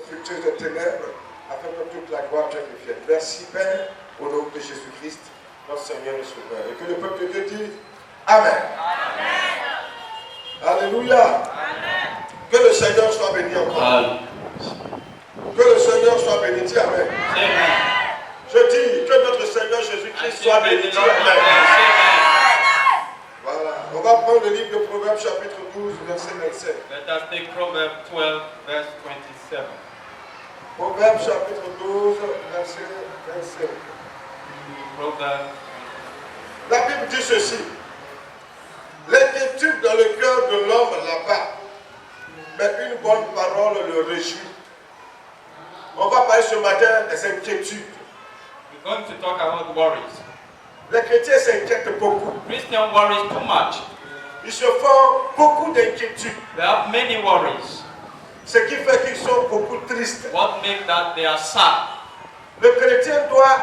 fructueuse des ténèbres, afin que toute la gloire te revienne. Merci Père, au nom de Jésus-Christ, notre Seigneur et Sauveur. Et que le peuple de Dieu dise Amen. Amen. Alléluia. Amen. Que le Seigneur soit béni encore. Amen. Que le Seigneur soit béni. Dis Amen. Amen. Je dis que notre Seigneur Jésus-Christ soit béni. Dis Amen. Voilà. On va prendre le livre de Proverbes chapitre 12, verset 27. Let us take Proverbs 12, verse 27. Proverbes chapitre 12, verset 27. Proverbs. La Bible dit ceci. L'inquiétude dans le cœur de l'homme l'abat, mais une bonne parole le réjouit. On va parler ce matin des inquiétudes. We're going to talk about worries. Les chrétiens s'inquiètent beaucoup. Christians worry too much. Ils se font beaucoup d'inquiétudes. They have many worries. Ce qui fait qu'ils sont beaucoup tristes. What makes that they are sad? Le chrétien doit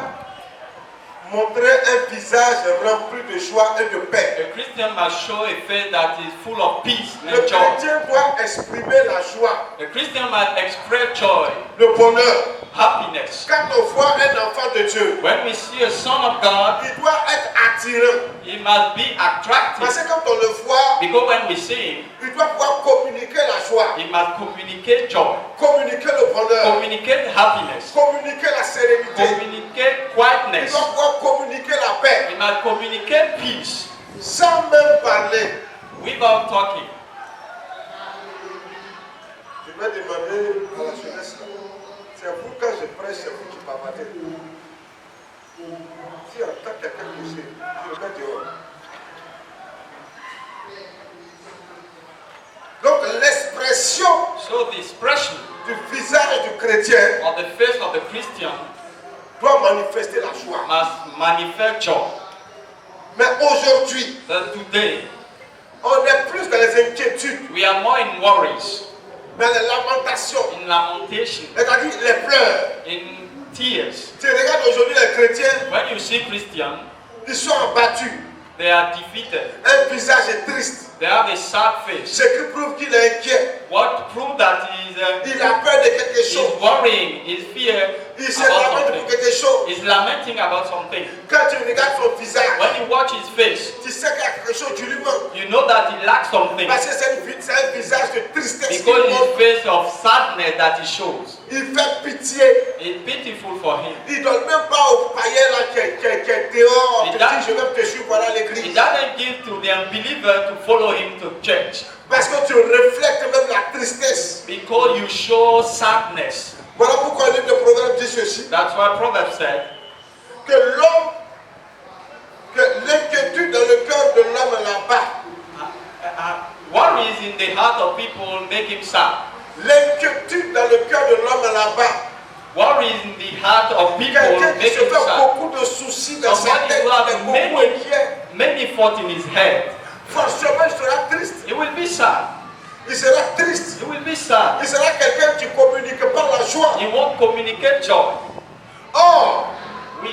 montrer un visage rempli de joie et de paix. A Christian must show a face that is full of peace Le and joy. chrétien doit exprimer la joie, A Christian must express joy, le bonheur. happiness. Quand on voit un enfant de Dieu, When we see a son of God, il doit être attirant. he must be attractive. Parce que quand on le voit, Because when we see him, il doit pouvoir communiquer la joie, he must communicate joy, communiquer le bonheur, communicate happiness, communiquer la sérénité. communicate Il quietness. doit pouvoir communiquer la paix, He must communicate peace sans même parler. without talking. Je vais demander à la jeunesse, c'est vous quand je prêche, c'est vous qui bavardez. Si en tant que quelqu'un que je le mets dehors. Donc l'expression So the expression du visage du chrétien of the face of the Christian doit manifester la joie. must manifest joy. Mais aujourd'hui, That today on est plus dans les inquiétudes, we are more in worries, dans les lamentations, in lamentation, c'est-à-dire les pleurs. in tears. Tu regardes aujourd'hui les chrétiens, When you see Christians, ils sont abattus, they are defeated. un visage triste, They have a sad face. ce qui prouve qu'il est inquiet. What proves that Il a peur de quelque he's chose, worrying, he's fear il se about lamente pour something. quelque chose. He's lamenting about something. Quand tu regardes son visage, When you watch his face, tu sais qu'il y a quelque chose qui lui manque. you know that he lacks something. Parce que c'est un visage de tristesse qui Because lui his manque. face of sadness that he shows. Il fait pitié. It's pitiful for him. Il ne donne même pas au païen là qui est dehors. Il Te donne- dit, je vais te suivre à He l'église. doesn't give to the unbeliever to follow him to church. Parce que tu reflètes même la tristesse. Because you show sadness. Voilà pourquoi le livre de Proverbes dit ceci. That's why Proverbs said, Que l'homme, que l'inquiétude dans le cœur de l'homme là-bas. worries in the heart of people make him sad. L'inquiétude dans le cœur de l'homme là-bas. Worries in the heart of people Quelqu'un qui make se him fait sad. beaucoup de soucis dans sa Somebody tête, who il est has beaucoup inquiet. many thoughts in his head. Forcément, il sera triste. He will be sad. Il sera triste. He will be sad. Il sera quelqu'un qui communique par la joie. He won't communicate joy. Or, We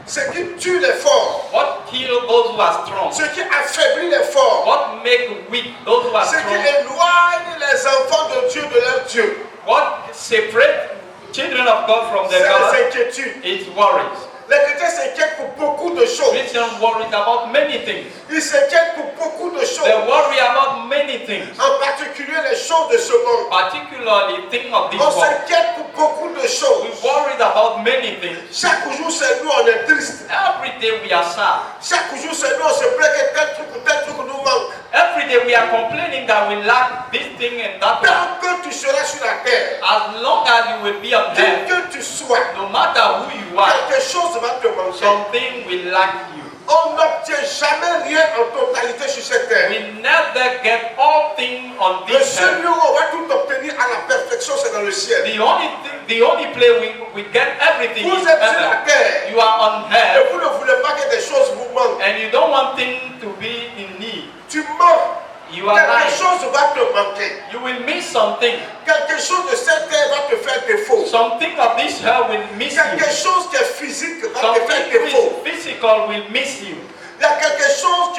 ce qui tue les forts, what kill those who are strong. ce qui affaiblit les forts, What make weak those who are ce qui strong. éloigne les enfants de Dieu de leur Dieu, What separate children of God from c'est their God les inquiétudes. is worries. Les chrétiens s'inquiètent pour beaucoup de choses. Christians worry about many things. Ils s'inquiètent pour beaucoup de They choses. worry about many things, En particulier les choses de ce monde. particularly things of this On world. s'inquiète pour beaucoup de We choses. worried about many things. Chaque jour, c'est nous, on est triste. Every day we are sad. Chaque jour, c'est nous, on se plaint que tel truc ou tel truc nous manque. Every day we are complaining that we lack this thing and that one. Tant que tu seras sur la terre, As long as you will be on qui earth, que tu sois, no matter who you are, quelque chose va te manquer. something will lack you. On n'obtient jamais rien en totalité sur cette terre. We never get all things on Le this seul earth. lieu où on va tout obtenir à la perfection, c'est dans le ciel. The only place we get everything Vous is êtes sur la heaven. terre You are on et earth vous ne voulez pas que des choses vous manquent. and you don't want things to be in need. Tu mens. You are Quelque lying. chose va te manquer. You will miss something. Quelque chose de cette terre va te faire défaut. Something of this earth will miss Quelque you. chose qui est physique va te faire Something défaut. physical will miss you. Il y a quelque chose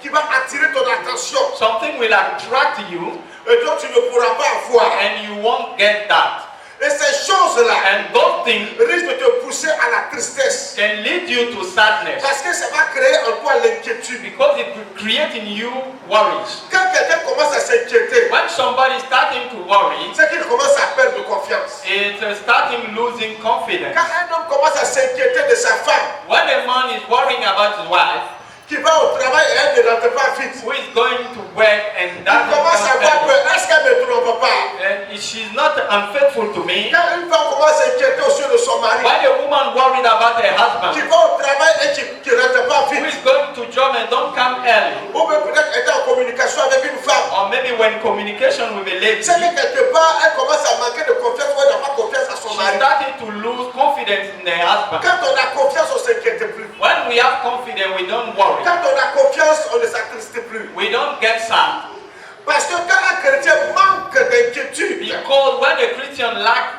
qui va attirer ton attention Something will attract you et toi tu ne pourras pas avoir. and you won't get that. Et ces choses-là And those things risquent de te pousser à la tristesse. can lead you to sadness. Parce que ça va créer en toi l'inquiétude. Because it will create in you worries. Quand quelqu'un commence à s'inquiéter, When somebody is starting to worry, c'est qu'il commence à perdre confiance. it's starting losing confidence. Quand un homme commence à s'inquiéter de sa femme, When a man is worrying about his wife, qui va au travail et elle ne rentre pas vite, who is going to work and il doesn't commence à come avoir early, peur. Est-ce qu'elle ne me trompe pas? and she's not unfaithful to me. Quand une femme commence à s'inquiéter au sujet de son mari, When a woman worried about her qui husband, va au travail et qui ne rentre pas who vite, is going to job and don't come early, ou même peut-être être en communication avec une femme, or maybe when communication with a lady, c'est que quelque part, elle commence à manquer de confiance ou elle n'a pas confiance à son she's mari. starting to lose confidence in her husband. Quand on a confiance, on ne s'inquiète plus. When we have confidence, we don't worry. Quand on a confiance, on ne s'attriste plus. We don't get sad. Parce que quand un chrétien manque d'inquiétude, Because when a Christian lacks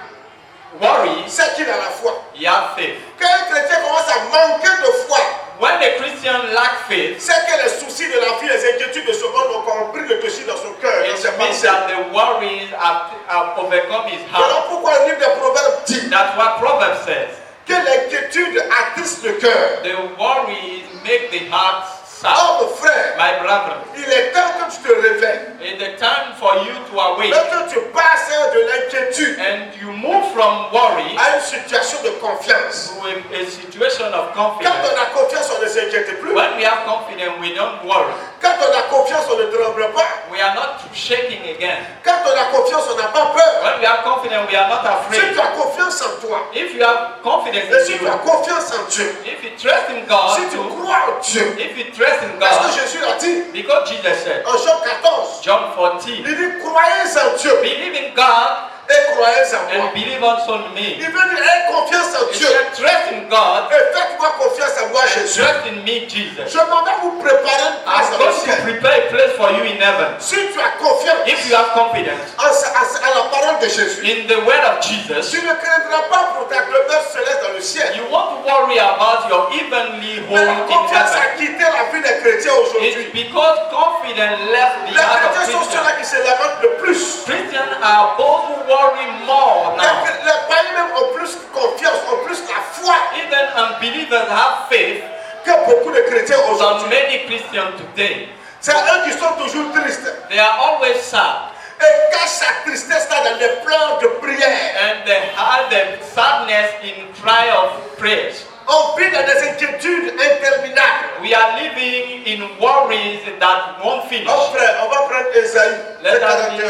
worry, c'est qu'il a la foi. he has faith. Quand un chrétien commence à manquer de foi, When a Christian lacks faith, c'est que les soucis de la vie, les inquiétudes de ce monde ont pris le dessus dans son cœur, dans it ses means pensées. that the worries have overcome his Voilà heart. pourquoi le livre des Proverbes dit That's what Proverbs says. que l'inquiétude attriste le cœur. The worries make the heart sad. Oh mon frère, My brother, il est temps que tu te réveilles. it's the time for you to awake Lorsque tu passes de l'inquiétude and you move from worry à une situation de confiance. to a situation of Quand confidence. on a confiance, on ne s'inquiète plus. When we have confidence, we don't worry. Quand on a confiance, on ne tremble pas. We are not shaking again. Quand on a confiance, on n'a pas peur. When we have confidence, we are not Si afraid. tu as confiance en toi, If you have confidence et in si tu you, as confiance en Dieu, if you trust in God, si tu crois en Dieu, if you trust in parce que God, Jésus l'a dit because Jesus said, en Jean 14, John 14, il dit croyez en Dieu believe in God et croyez en moi. and believe also in me. Il veut dire aie confiance en He Dieu said, trust in God et faites-moi confiance en moi, and Jésus. trust in me, Jesus. Je m'en vais vous préparer une place I'm dans le going to ciel. prepare a place for you in heaven. Si tu as confiance If you have confidence à la parole de Jésus, in the word of Jesus, tu ne craindras pas pour ta demeure céleste dans le ciel. you won't worry about your heavenly Mais la home in confiance a heaven. quitté la vie des chrétiens It's aujourd'hui. because confidence left the Les heart of chrétiens sont Christians. ceux-là qui se lamentent le plus. Christians are those who worry more now. Les païens même ont plus confiance, ont plus la foi Even unbelievers have faith que beaucoup de chrétiens than aujourd'hui. many Christians today. C'est eux qui sont toujours tristes They are always sad et cachent sa tristesse là dans les pleurs de prière. and they have the sadness in cry of praise. On vit dans des inquiétudes interminables. We are living in worries that won't finish. Oh frère, on va prendre Ésaïe, Let le us 41.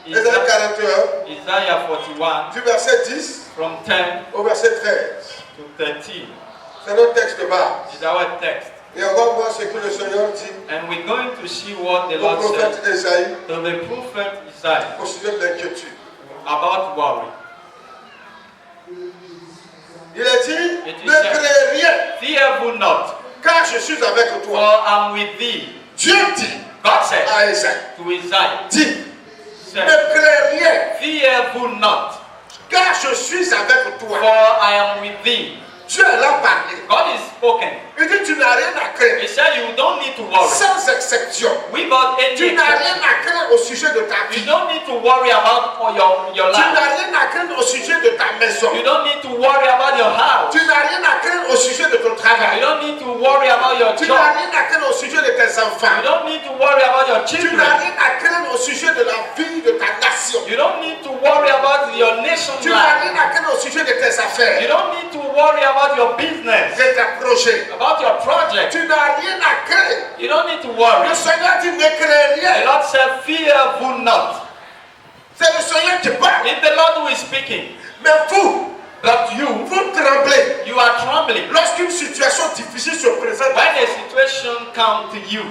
read Ésaïe 41, Isaiah 41 du verset 10 from 10 au verset 13. to 13 C'est notre texte de base. is our text. Et on va voir ce que le Seigneur dit And we're going to see what the au Lord prophète said Ésaïe to the prophet Isaiah au sujet de l'inquiétude. about worry. Il a dit, Et tu ne sais- crains rien, Fear not, car je suis avec for toi. I'm with thee. Dieu dit God said à Ésaïe, to Isaiah, dit, ne said, crains rien, Fear not, car je suis avec for toi. I am with thee. Dieu l'a parlé. God is spoken. Il dit, tu n'as rien à craindre, He said you don't need to worry. sans exception. Without any Tu n'as rien exception. à craindre au sujet de ta You vie. don't need to worry about your Tu life. n'as rien à craindre au sujet de ta maison. You don't need to worry about your house. Tu n'as rien à craindre au sujet de ton You travail. don't need to worry about your Tu n'as job. rien à craindre au sujet de tes You enfants. don't need to worry about your Tu n'as children. rien à craindre au sujet de la vie de ta nation. You don't need to worry about your nation's Tu n'as life. rien à craindre au sujet de tes You affaires, don't need to worry about your business, de tes projets. about your project. Tu n'as rien à craindre. You don't need to worry. Le Seigneur dit ne crains The rien. Lord said, fear not. C'est le Seigneur qui parle. It's the Lord who is speaking. Mais vous, But you, vous tremblez you are trembling. lorsqu'une situation difficile se présente. When a situation comes to you,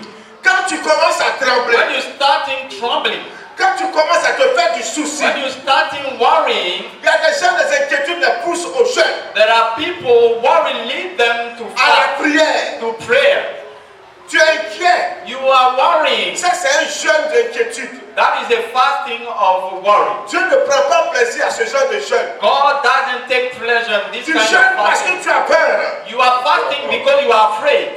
Quand tu commences à trembler, when you starting trembling, quand tu commences à te faire du souci, when you starting worrying, il y a des gens, des inquiétudes les poussent au jeûne, there are people worry lead them to à la fast, prière. to prayer. Tu es inquiet. You are worrying. Ça, c'est un jeûne d'inquiétude. That is a fasting of worry. Dieu ne prend pas plaisir à ce genre de jeûne. God doesn't take pleasure in this Tu kind of jeûnes parce fasting. que tu as peur. You are fasting because you are afraid.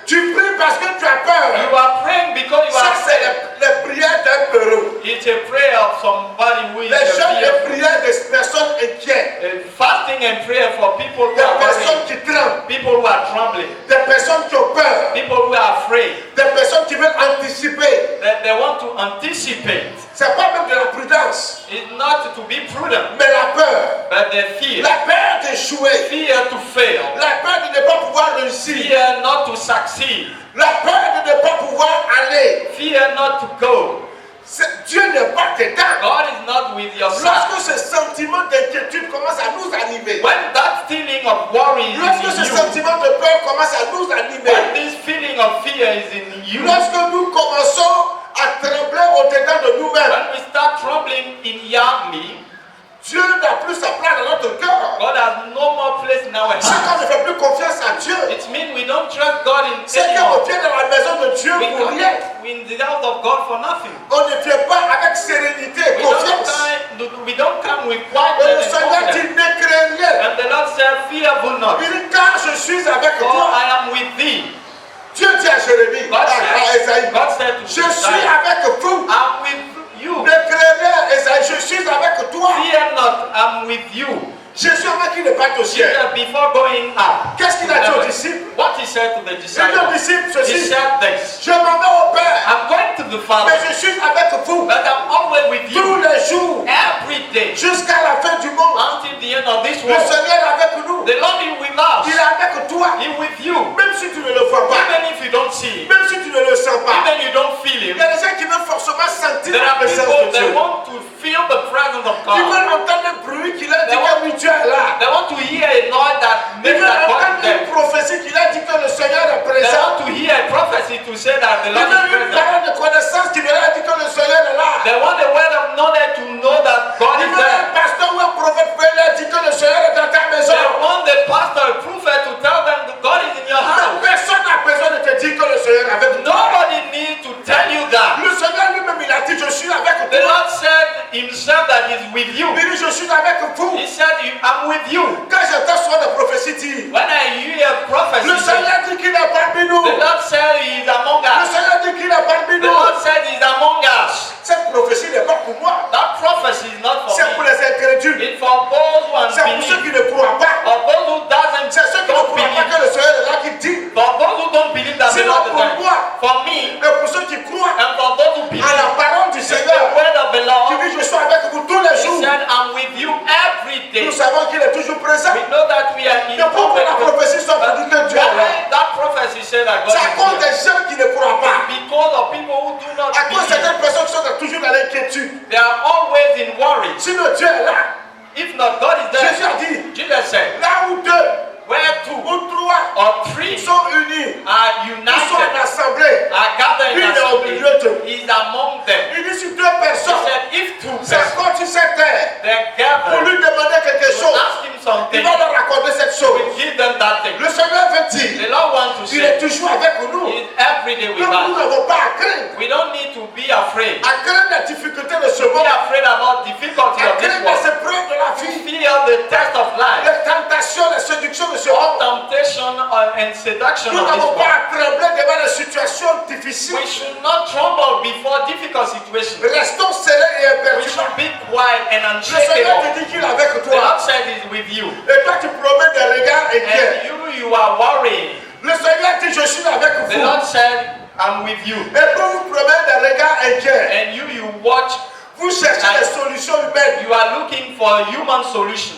Tu pries parce que tu as You peur. are praying because you Ça, are c'est afraid. les prières d'un peureux. It's a prayer of of somebody who is Les jeûnes et fearful. prières des personnes inquiètes. Fasting and prayer for people who Des are personnes worried, qui tremblent. people who are trembling, Des personnes qui ont peur. people who are afraid. Des personnes qui veulent anticiper. They want to anticipate. C'est pas même de la prudence, It's not to be prudent, mais la peur. but the fear. La peur d'échouer. Fear to fail. La peur de ne pas pouvoir réussir. Fear not to succeed. La peur de ne pas pouvoir aller. Fear not to go. Dieu n'est pas dedans. God is not with your side. Lorsque ce sentiment d'inquiétude commence à nous animer, When that feeling of worry is lorsque in ce you, sentiment de peur commence à nous when animer, this feeling of fear is in you, lorsque nous commençons à trembler au-dedans de nous-mêmes, when we start trembling inwardly, Dieu n'a plus sa place dans notre cœur. God has no more place in our C'est quand heart. on ne fait plus confiance à Dieu. It means we don't trust God in C'est quand anymore. on vient dans la maison de Dieu We pour come rien. in the house of God for nothing. On ne vient pas avec sérénité et confiance. We don't come with Et le quietness and Seigneur confidence. dit, ne crains rien. And the Lord said, fearful not, Il dit, car je suis avec for toi. I am with thee. Dieu dit à Jérémie, à Esaïe, God said to je suis Isaiah, avec vous. I'm with you. Ne crains rien, Esaïe, je suis avec toi. Fear not, I'm with you. Jésus avant qu'il ne parte au ciel, Jesus, before going up, qu'est-ce qu'il a dit aux disciples? what he said to the Il dit aux disciples, disciples he ceci, said this, je m'en vais au Père, I'm going to the Father, mais je suis avec vous but I'm always with tous you les jours every day jusqu'à la fin du monde. until the end of this Le world. Seigneur est avec nous. The Lord is with us. Il est avec toi. He with you. Même si tu ne le vois pas, Even if you don't see it, même si tu ne le sens pas, even you don't feel il it, y a des gens qui veulent forcément sentir there la are présence people de that Dieu. want to feel the presence of Ils God. veulent entendre un bruit qui leur dit They que want- oui, Dieu est là. They want to hear a noise that Ils makes veulent that God is entendre there. une prophétie qui leur dit que le Seigneur est They présent. want to hear a prophecy to say that the Ils Lord veulent is une present. parole de connaissance qui leur dit que le Seigneur est là. They want a word of knowledge to know that God Ils is veulent there. un pasteur ou un prophète peut leur dire que le Seigneur est dans ta maison. They want the pastor, a prophet to tell them that God is in your Mais house. personne n'a besoin de te dire que le Seigneur est avec toi. Nobody needs to tell you that. Le Seigneur lui-même, il a dit, je suis avec The toi. Lord said himself that he's with you. Il dit, je suis avec vous. He said, I'm with you. Quand j'entends souvent de prophétie dire, When I hear prophecy, le Seigneur dit qu'il est parmi nous. the Lord said he is among Le us. Seigneur dit qu'il est parmi The nous. Lord said he is among us. Cette prophétie n'est pas pour moi. That prophecy is not for C'est pour me. les incrédules. It's for those who C'est pour ceux unbelieve. qui ne croient pas. For those who doesn't C'est ceux qui ne don't croient pas believe. que le Seigneur est là qui dit. For those who don't believe that the Sinon, Lord is pour there. moi, For me, mais pour ceux qui croient and for those who believe à la parole du the Seigneur, word of the qui Lord, dit, je suis avec vous tous les he jours. said, I'm with you every day. Nous savons qu'il est toujours présent. We know that we are in Mais pourquoi la prophétie soit pour dire que Dieu est là? that prophecy said that God C'est à cause is here. des gens qui ne croient pas. Because of people who do not À cause de believe. certaines personnes qui sont toujours dans l'inquiétude. They are always in worry. Sinon Dieu est là. If not, God is Jésus there. a dit, Jesus said, là où deux where two ou trois or three sont unis, are ils sont en united, assemblée. are gathered Lui, in il est au milieu d'eux. assembly, is among them. Il dit si deux He personnes said, if two persons s'accordent sur cette terre they pour gather lui demander quelque to chose, ask him something, il va leur raconter cette he chose. will give them that thing. Le Seigneur veut dire, The Lord wants to il est say, toujours avec nous. he is every day with Donc nous us. n'avons pas à craindre. We don't need to be afraid. À craindre la difficulté de ce Be monde. afraid about difficulty À of this craindre les world. épreuves de la vie. Fear the test of life, Les tentations, les séductions de ce all monde. temptation and seduction Nous of this n'avons world. pas à trembler devant les situations difficiles. We should not tremble before difficult situations. Restons serrés et We should imperturbable. be quiet and Le Seigneur unshakable. te dit qu'il est avec The toi. Lord said He's with you. Et toi, tu promets des regards inquiets. And you are worrying. Le Seigneur dit, je suis avec The vous. Lord said, I'm with you. Et quand vous prenez des regards inquiets, And you watch. vous cherchez des solutions humaines. You are looking for a human solution.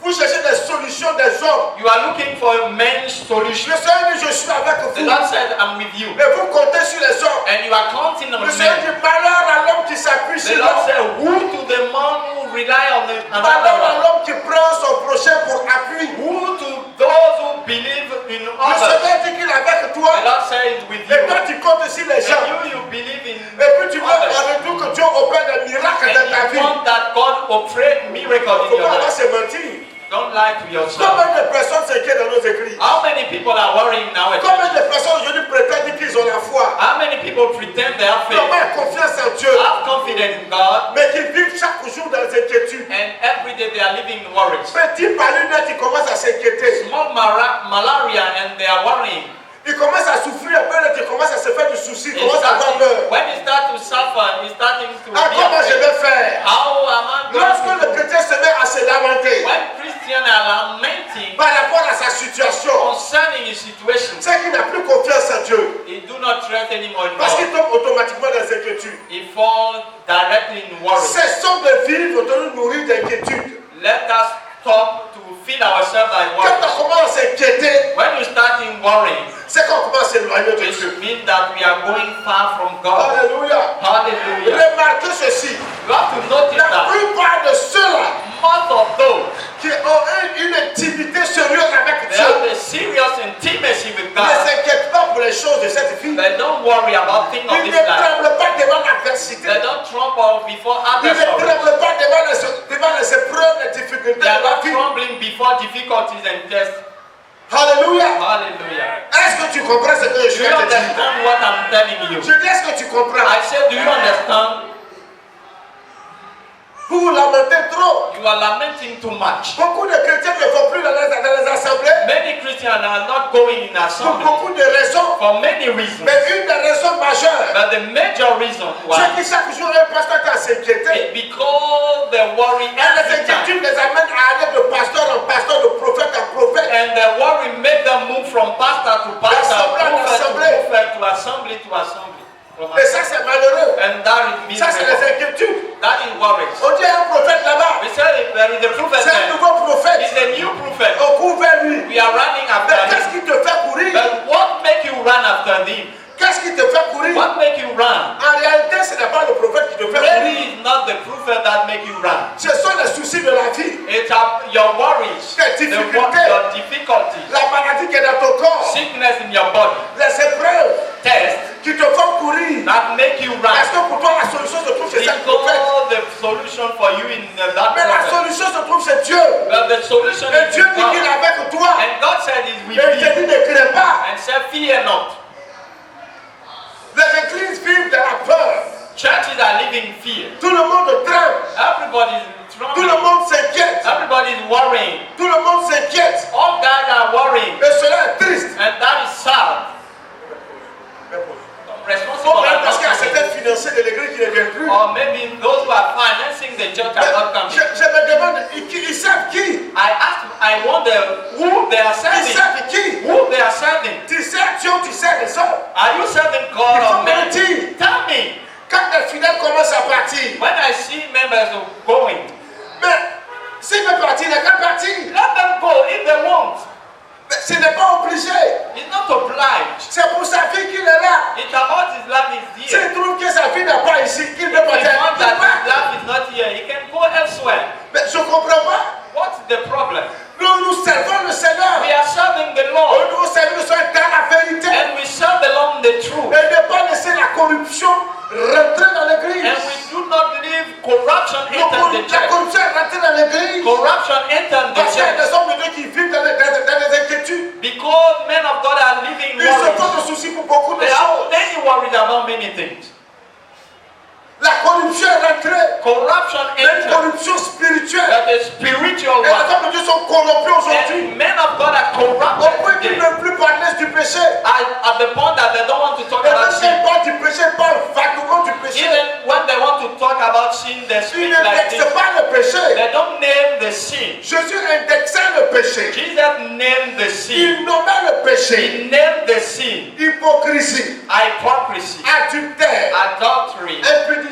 Vous cherchez des solutions des hommes. You are looking for a man's solution. Le Seigneur dit, je suis avec The vous. Lord said, I'm with you. Et vous comptez sur les hommes. And you are counting on Le Seigneur men. dit, malheur à l'homme qui s'appuie The sur Lord l'homme. said, who to the man who rely on another Malheur à one? l'homme qui prend son prochain pour appui. Who to those who believe in Le others? Seigneur dit qu'il est avec The toi. Lord said, He's with Et toi, you. tu comptes sur les gens. And you believe in Et puis tu veux others. en retour que Dieu opère des miracles dans ta And vie. you want that God operate miracle Il ne in faut your pas avoir life. se mentir. Don't lie to yourself. Combien de personnes s'inquiètent dans nos églises? How many people are worrying nowadays? Combien de personnes aujourd'hui prétendent qu'ils ont la foi? How many people pretend they have faith, Comment confiance en Dieu? have confidence in God, Mais qui vivent chaque jour dans les inquiétudes. and every day they are living in worries? Petit par lunette, ils commencent à s'inquiéter. Small malaria and they are worrying. Ils commencent à souffrir un peu, ils commencent à se faire du souci, ils It's commencent à avoir peur. when you start to suffer, it's starting to Ah, be comment je afraid. vais faire? How am I going Lorsque to le chrétien se met à se lamenter When Christians are lamenting par rapport à sa situation, concerning his situation, c'est qu'il n'a plus confiance en Dieu. he do not trust anymore in Parce God. qu'il tombe automatiquement dans les inquiétudes. He falls directly in worry. Cessons de vivre, de nous nourrir d'inquiétudes. Let us stop to feed ourselves by Quand worry. on commence à s'inquiéter, When you start in worrying, c'est qu'on commence à s'éloigner de it Dieu. means that we are going far from God. Alléluia. Hallelujah. Remarquez ceci. You have to notice La that plupart de ceux-là most of those qui ont une intimité sérieuse avec they Dieu have a serious intimacy with ne God. s'inquiètent pas pour les choses de cette vie. They don't worry about things of Ils this ne life. tremblent pas devant l'adversité. They don't tremble before Ils others. ne tremblent pas devant les épreuves, les difficultés They are de la not vie. trembling before difficulties and tests. Alléluia. Hallelujah. Est-ce que tu comprends ce que je Do you viens de te dire? understand what I'm telling you? Je dis, est-ce que tu comprends? I said, do you understand? Vous vous lamentez trop. You are lamenting too much. Beaucoup de chrétiens ne vont plus dans les assemblées Many Christians are not going in pour assembly beaucoup de raisons. for many reasons. Mais une des raisons majeures, But the major reason c'est why que chaque jour un pasteur est à s'inquiéter. is because they worry Et les every time. inquiétudes les amènent à aller de pasteur en pasteur, de prophète en prophète. And the worry make them move from pastor to pastor, Assemblée en prophet to assemblée. prophet, to assembly to assembly. From Et ça, c'est malheureux. And that is Ça, c'est les miserable. inquiétudes. That is worries. On dit un prophète là-bas. We said if there is a prophet C'est un there, nouveau prophète. it's a new prophet. On court vers lui. We are running Mais after qu'est-ce him. qui te fait courir? But what make you run after him? Qu'est-ce qui te fait courir? What make you run? En réalité, ce n'est pas le prophète qui te fait courir. Really is not the prophet that make you run. Ce sont les soucis de la vie. It's your worries, Tes your difficultés. difficulties, La maladie qui est dans ton corps. sickness in your body, Les épreuves tests qui te font courir. that make you run. Parce que pour toi, la solution se trouve chez cette prophète. Because the solution for you in that Mais la prophet. solution se trouve chez Dieu. But the solution Et is Dieu with dit qu'il est God. avec toi. And God said is with Et il te you. dit ne crains pas. And said, fear not. Les églises vivent de la peur. Churches are living in fear. Tout le monde tremble. Everybody is Tout le trembling. monde s'inquiète. Everybody is worrying. Tout le monde s'inquiète. All guys are worrying. Et cela est triste. And that is sad. Responsible Bon, are parce qu'il y a not certains financiers de l'église qui ne viennent plus. or maybe those who are financing the church are not coming. Je me demande, ils savent qui? I wonder who they are Ils serving. savent qui? Who they are serving. Tu sais Dieu, tu sais les hommes. Are you serving God Il faut or man? mentir. Tell me. Quand les fidèles commencent à partir, When I see members going, mais s'ils veulent partir, ils n'ont qu'à partir. let them go if they want. Mais ce n'est pas obligé. He's not obliged. C'est pour sa vie qu'il est là. It's about his life is here. S'il trouve que sa vie n'est pas ici, qu'il veut If partir, he wants il that his part. life is not here, he can go elsewhere. Mais je ne comprends pas. What's the problem? Nous servons le Seigneur. We are serving the Lord. Nous servons le Seigneur dans la vérité. And we serve the Lord in the truth. Et ne pas laisser la corruption rentrer dans l'église. And we do not leave corruption enter the La church. corruption est rentrée dans l'église. Corruption enter the Parce qu'il y a church. des hommes de Dieu qui vivent dans les inquiétudes. Because men of God are living Ils se worries. font de soucis pour beaucoup de They have choses. many worries about many things. La corruption est rentrée. Corruption Une enter. corruption spirituelle. That is spiritual Et les one. hommes de Dieu sont corrompus aujourd'hui. And men of God are Au point corrupted qu'ils ne today. veulent plus parler du péché. At the point that they don't want to talk Et about même quand sin. ils parlent du péché, ils parlent vaguement du péché. Even when they want to talk about sin, they Ils speak like this. n'indexent pas le péché. They don't name the sin. Jésus indexait le péché. Jesus named the sin. Il nommait le péché. He named the sin. Hypocrisie, Hypocrisy, adultère, adultery, impudicité.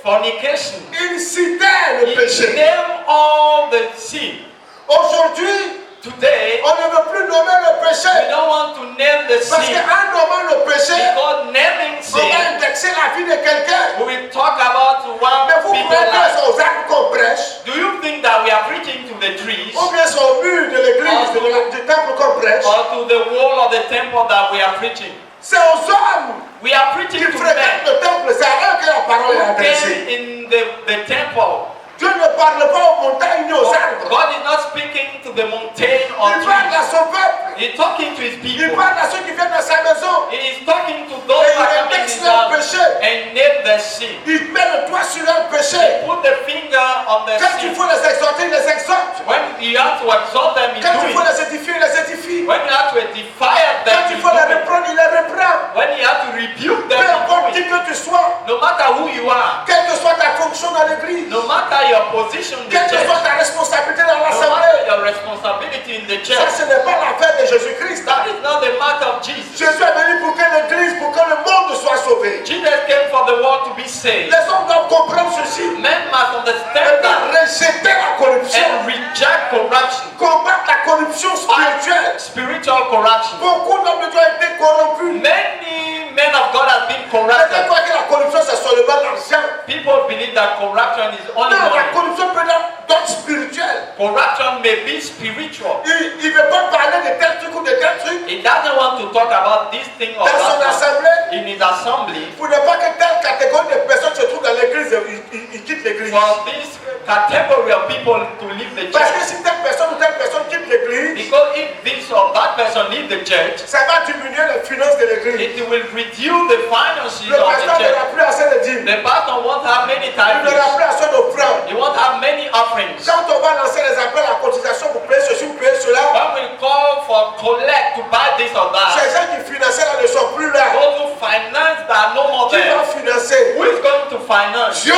fornication. Il citait le He péché. named all the sin. Aujourd'hui, Today, on ne veut plus nommer le we péché. don't want to name the Parce sin. qu'en nommant le péché, Because naming on va sin, indexer la vie de quelqu'un. we will talk about one Mais vous people's croyez life. que c'est aux arbres qu'on prêche, Do you think that we are preaching to the trees ou bien c'est au mur de l'église, du temple qu'on prêche? or to the wall of the temple that we are preaching? C'est aux hommes We are qui preaching to fréquentent men le temple, c'est à eux que la parole est who adressée. came in the temple. Dieu ne parle pas aux montagnes ni aux arbres. God is not speaking to the mountain or Il parle trees. à son peuple. He's talking to his Il people. parle à ceux qui viennent dans sa maison. He is talking to those Et who are il coming in indexe his leur house péché. and name the their sin. Il met le doigt sur leur péché. Put the finger on their Quand il sin. faut les exhorter, il les exhorte. When you have to exhort them, you Quand do il faut it. les édifier, il les édifie. When you have to edify Quand them, il you faut les do it. reprendre, il les reprend. When you have to rebuke them, Peu you importe do qui it. que tu sois, No matter who you are, quelle que soit ta fonction dans l'église, no matter your position in the quelle que church, soit ta responsabilité dans no matter l'assemblée, your responsibility in the ça church, ce n'est pas l'affaire de Jésus-Christ. that is not the matter of Jesus. Jésus est venu pour que l'église, pour que le monde soit sauvé. Jesus came for the world to be saved. Les hommes doivent comprendre ceci. Men must Et understand that rejeter la corruption, and reject corruption, combattre la corruption spirituelle. spiritual corruption. Beaucoup d'hommes de Dieu ont été corrompus. Many men of God have been Ils corrupted. croient que la corruption c'est seulement l'argent. People believe that corruption is only Non, la money. corruption peut être d'ordre spirituel. Corruption may be spiritual. Il ne veut pas parler de tel truc ou de tel truc He doesn't want to talk about this thing or dans son that assemblée in his assembly. pour ne pas que telle catégorie de personnes se trouve dans l'église et ils quittent l'église. For this category of people to leave the Parce que church. si telle personne ou telle personne quitte l'église, Because if this or that person leave the church, ça va diminuer les finances de l'église. it will reduce the finances Le of the pasteur church. n'aura plus assez de dîmes. The pastor won't have many Il n'aura titles. plus assez d'offrandes. He won't have many offerings. Quand on va lancer les appels à cotisation pour payer ceci ou payer cela, When we call for collect to buy this or ces that, gens qui finançaient là ne sont plus là. those who finance that are no more Qui va there. financer? Who is going to finance? Dieu,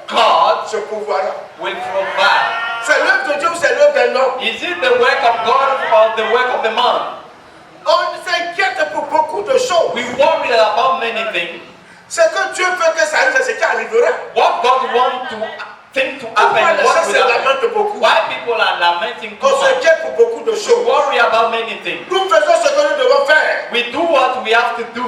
God ce pouvoir-là. will provide. C'est l'œuvre de Dieu ou c'est l'œuvre d'un homme? Is it the work of God or the work of the man? On s'inquiète pour beaucoup de choses. We worry about many things. Ce que Dieu veut que ça arrive, c'est ce qui arrivera. What God wants to think to Pourquoi happen, les what gens will se happen. lamentent beaucoup? Why people are lamenting too On much? s'inquiète pour beaucoup de We choses. worry about many things. Nous faisons ce que nous devons faire. We do what we have to do.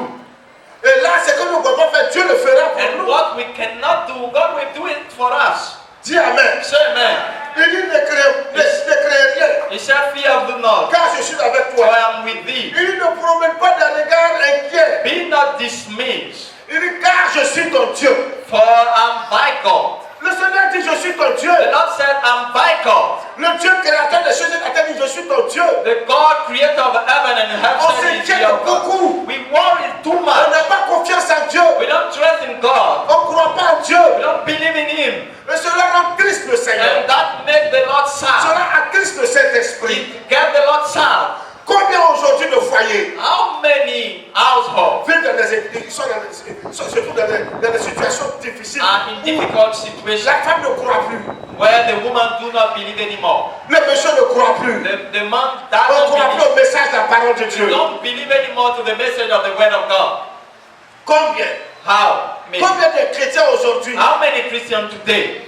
Et là, ce que nous ne pouvons pas faire, Dieu le fera pour And nous. what we cannot do, God will do it for us. Dis Amen. Say amen. Il dit ne crée rien, He said, fear of the Lord, car je suis avec for toi. I am with thee. Il ne promène pas d'un regard inquiet. Be not dismayed, Il dit car je suis ton Dieu. for I am thy God. Le Seigneur dit je suis ton Dieu. The Lord said, I'm thy God. Le Dieu créateur des choses et de la terre dit je suis ton Dieu. The God, creator of heaven and On earth, said, is s'inquiète your God. beaucoup. We worry too On much. n'a pas confiance en Dieu. We don't trust in God. On ne croit pas en Dieu. We don't believe in Him. Et cela rend triste le Seigneur. And that makes the Lord sad. Cela attriste le Saint-Esprit. It gets the Lord sad. Combien aujourd'hui de foyers How many households vivent dans ils sont se trouvent dans des situations difficiles are in difficult où situations la femme ne croit plus, where the woman do not believe anymore? le monsieur ne croit plus, The man on ne doesn't croit plus believe. au message de la parole de They Dieu. don't believe anymore to the message of the word of God. Combien How many? Combien de chrétiens aujourd'hui How many Christians today,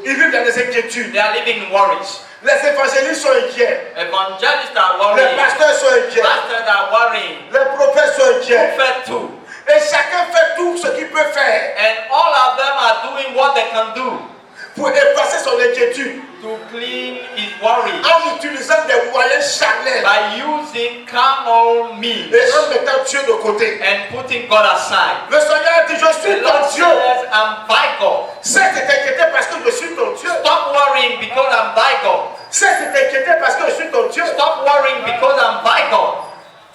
ils vivent dans des inquiétudes? they are living in worries? Les évangélistes sont inquiets, Evangelists are les worrying. pasteurs sont inquiets, Pastors are worrying. les prophètes sont inquiets. Prophet too. Et chacun fait tout ce qu'il peut faire And all of them are doing what they can do pour effacer son inquiétude to clean his worry en utilisant des moyens charnels by using carnal means et en mettant Dieu de côté. and putting God aside. Le Seigneur dit, je suis The ton Lord Dieu. says, I'm thy God. Cesse de t'inquiéter parce que je suis ton Dieu. Stop worrying because I'm thy God. Cesse de t'inquiéter parce que je suis ton Dieu. Stop worrying because I'm thy God.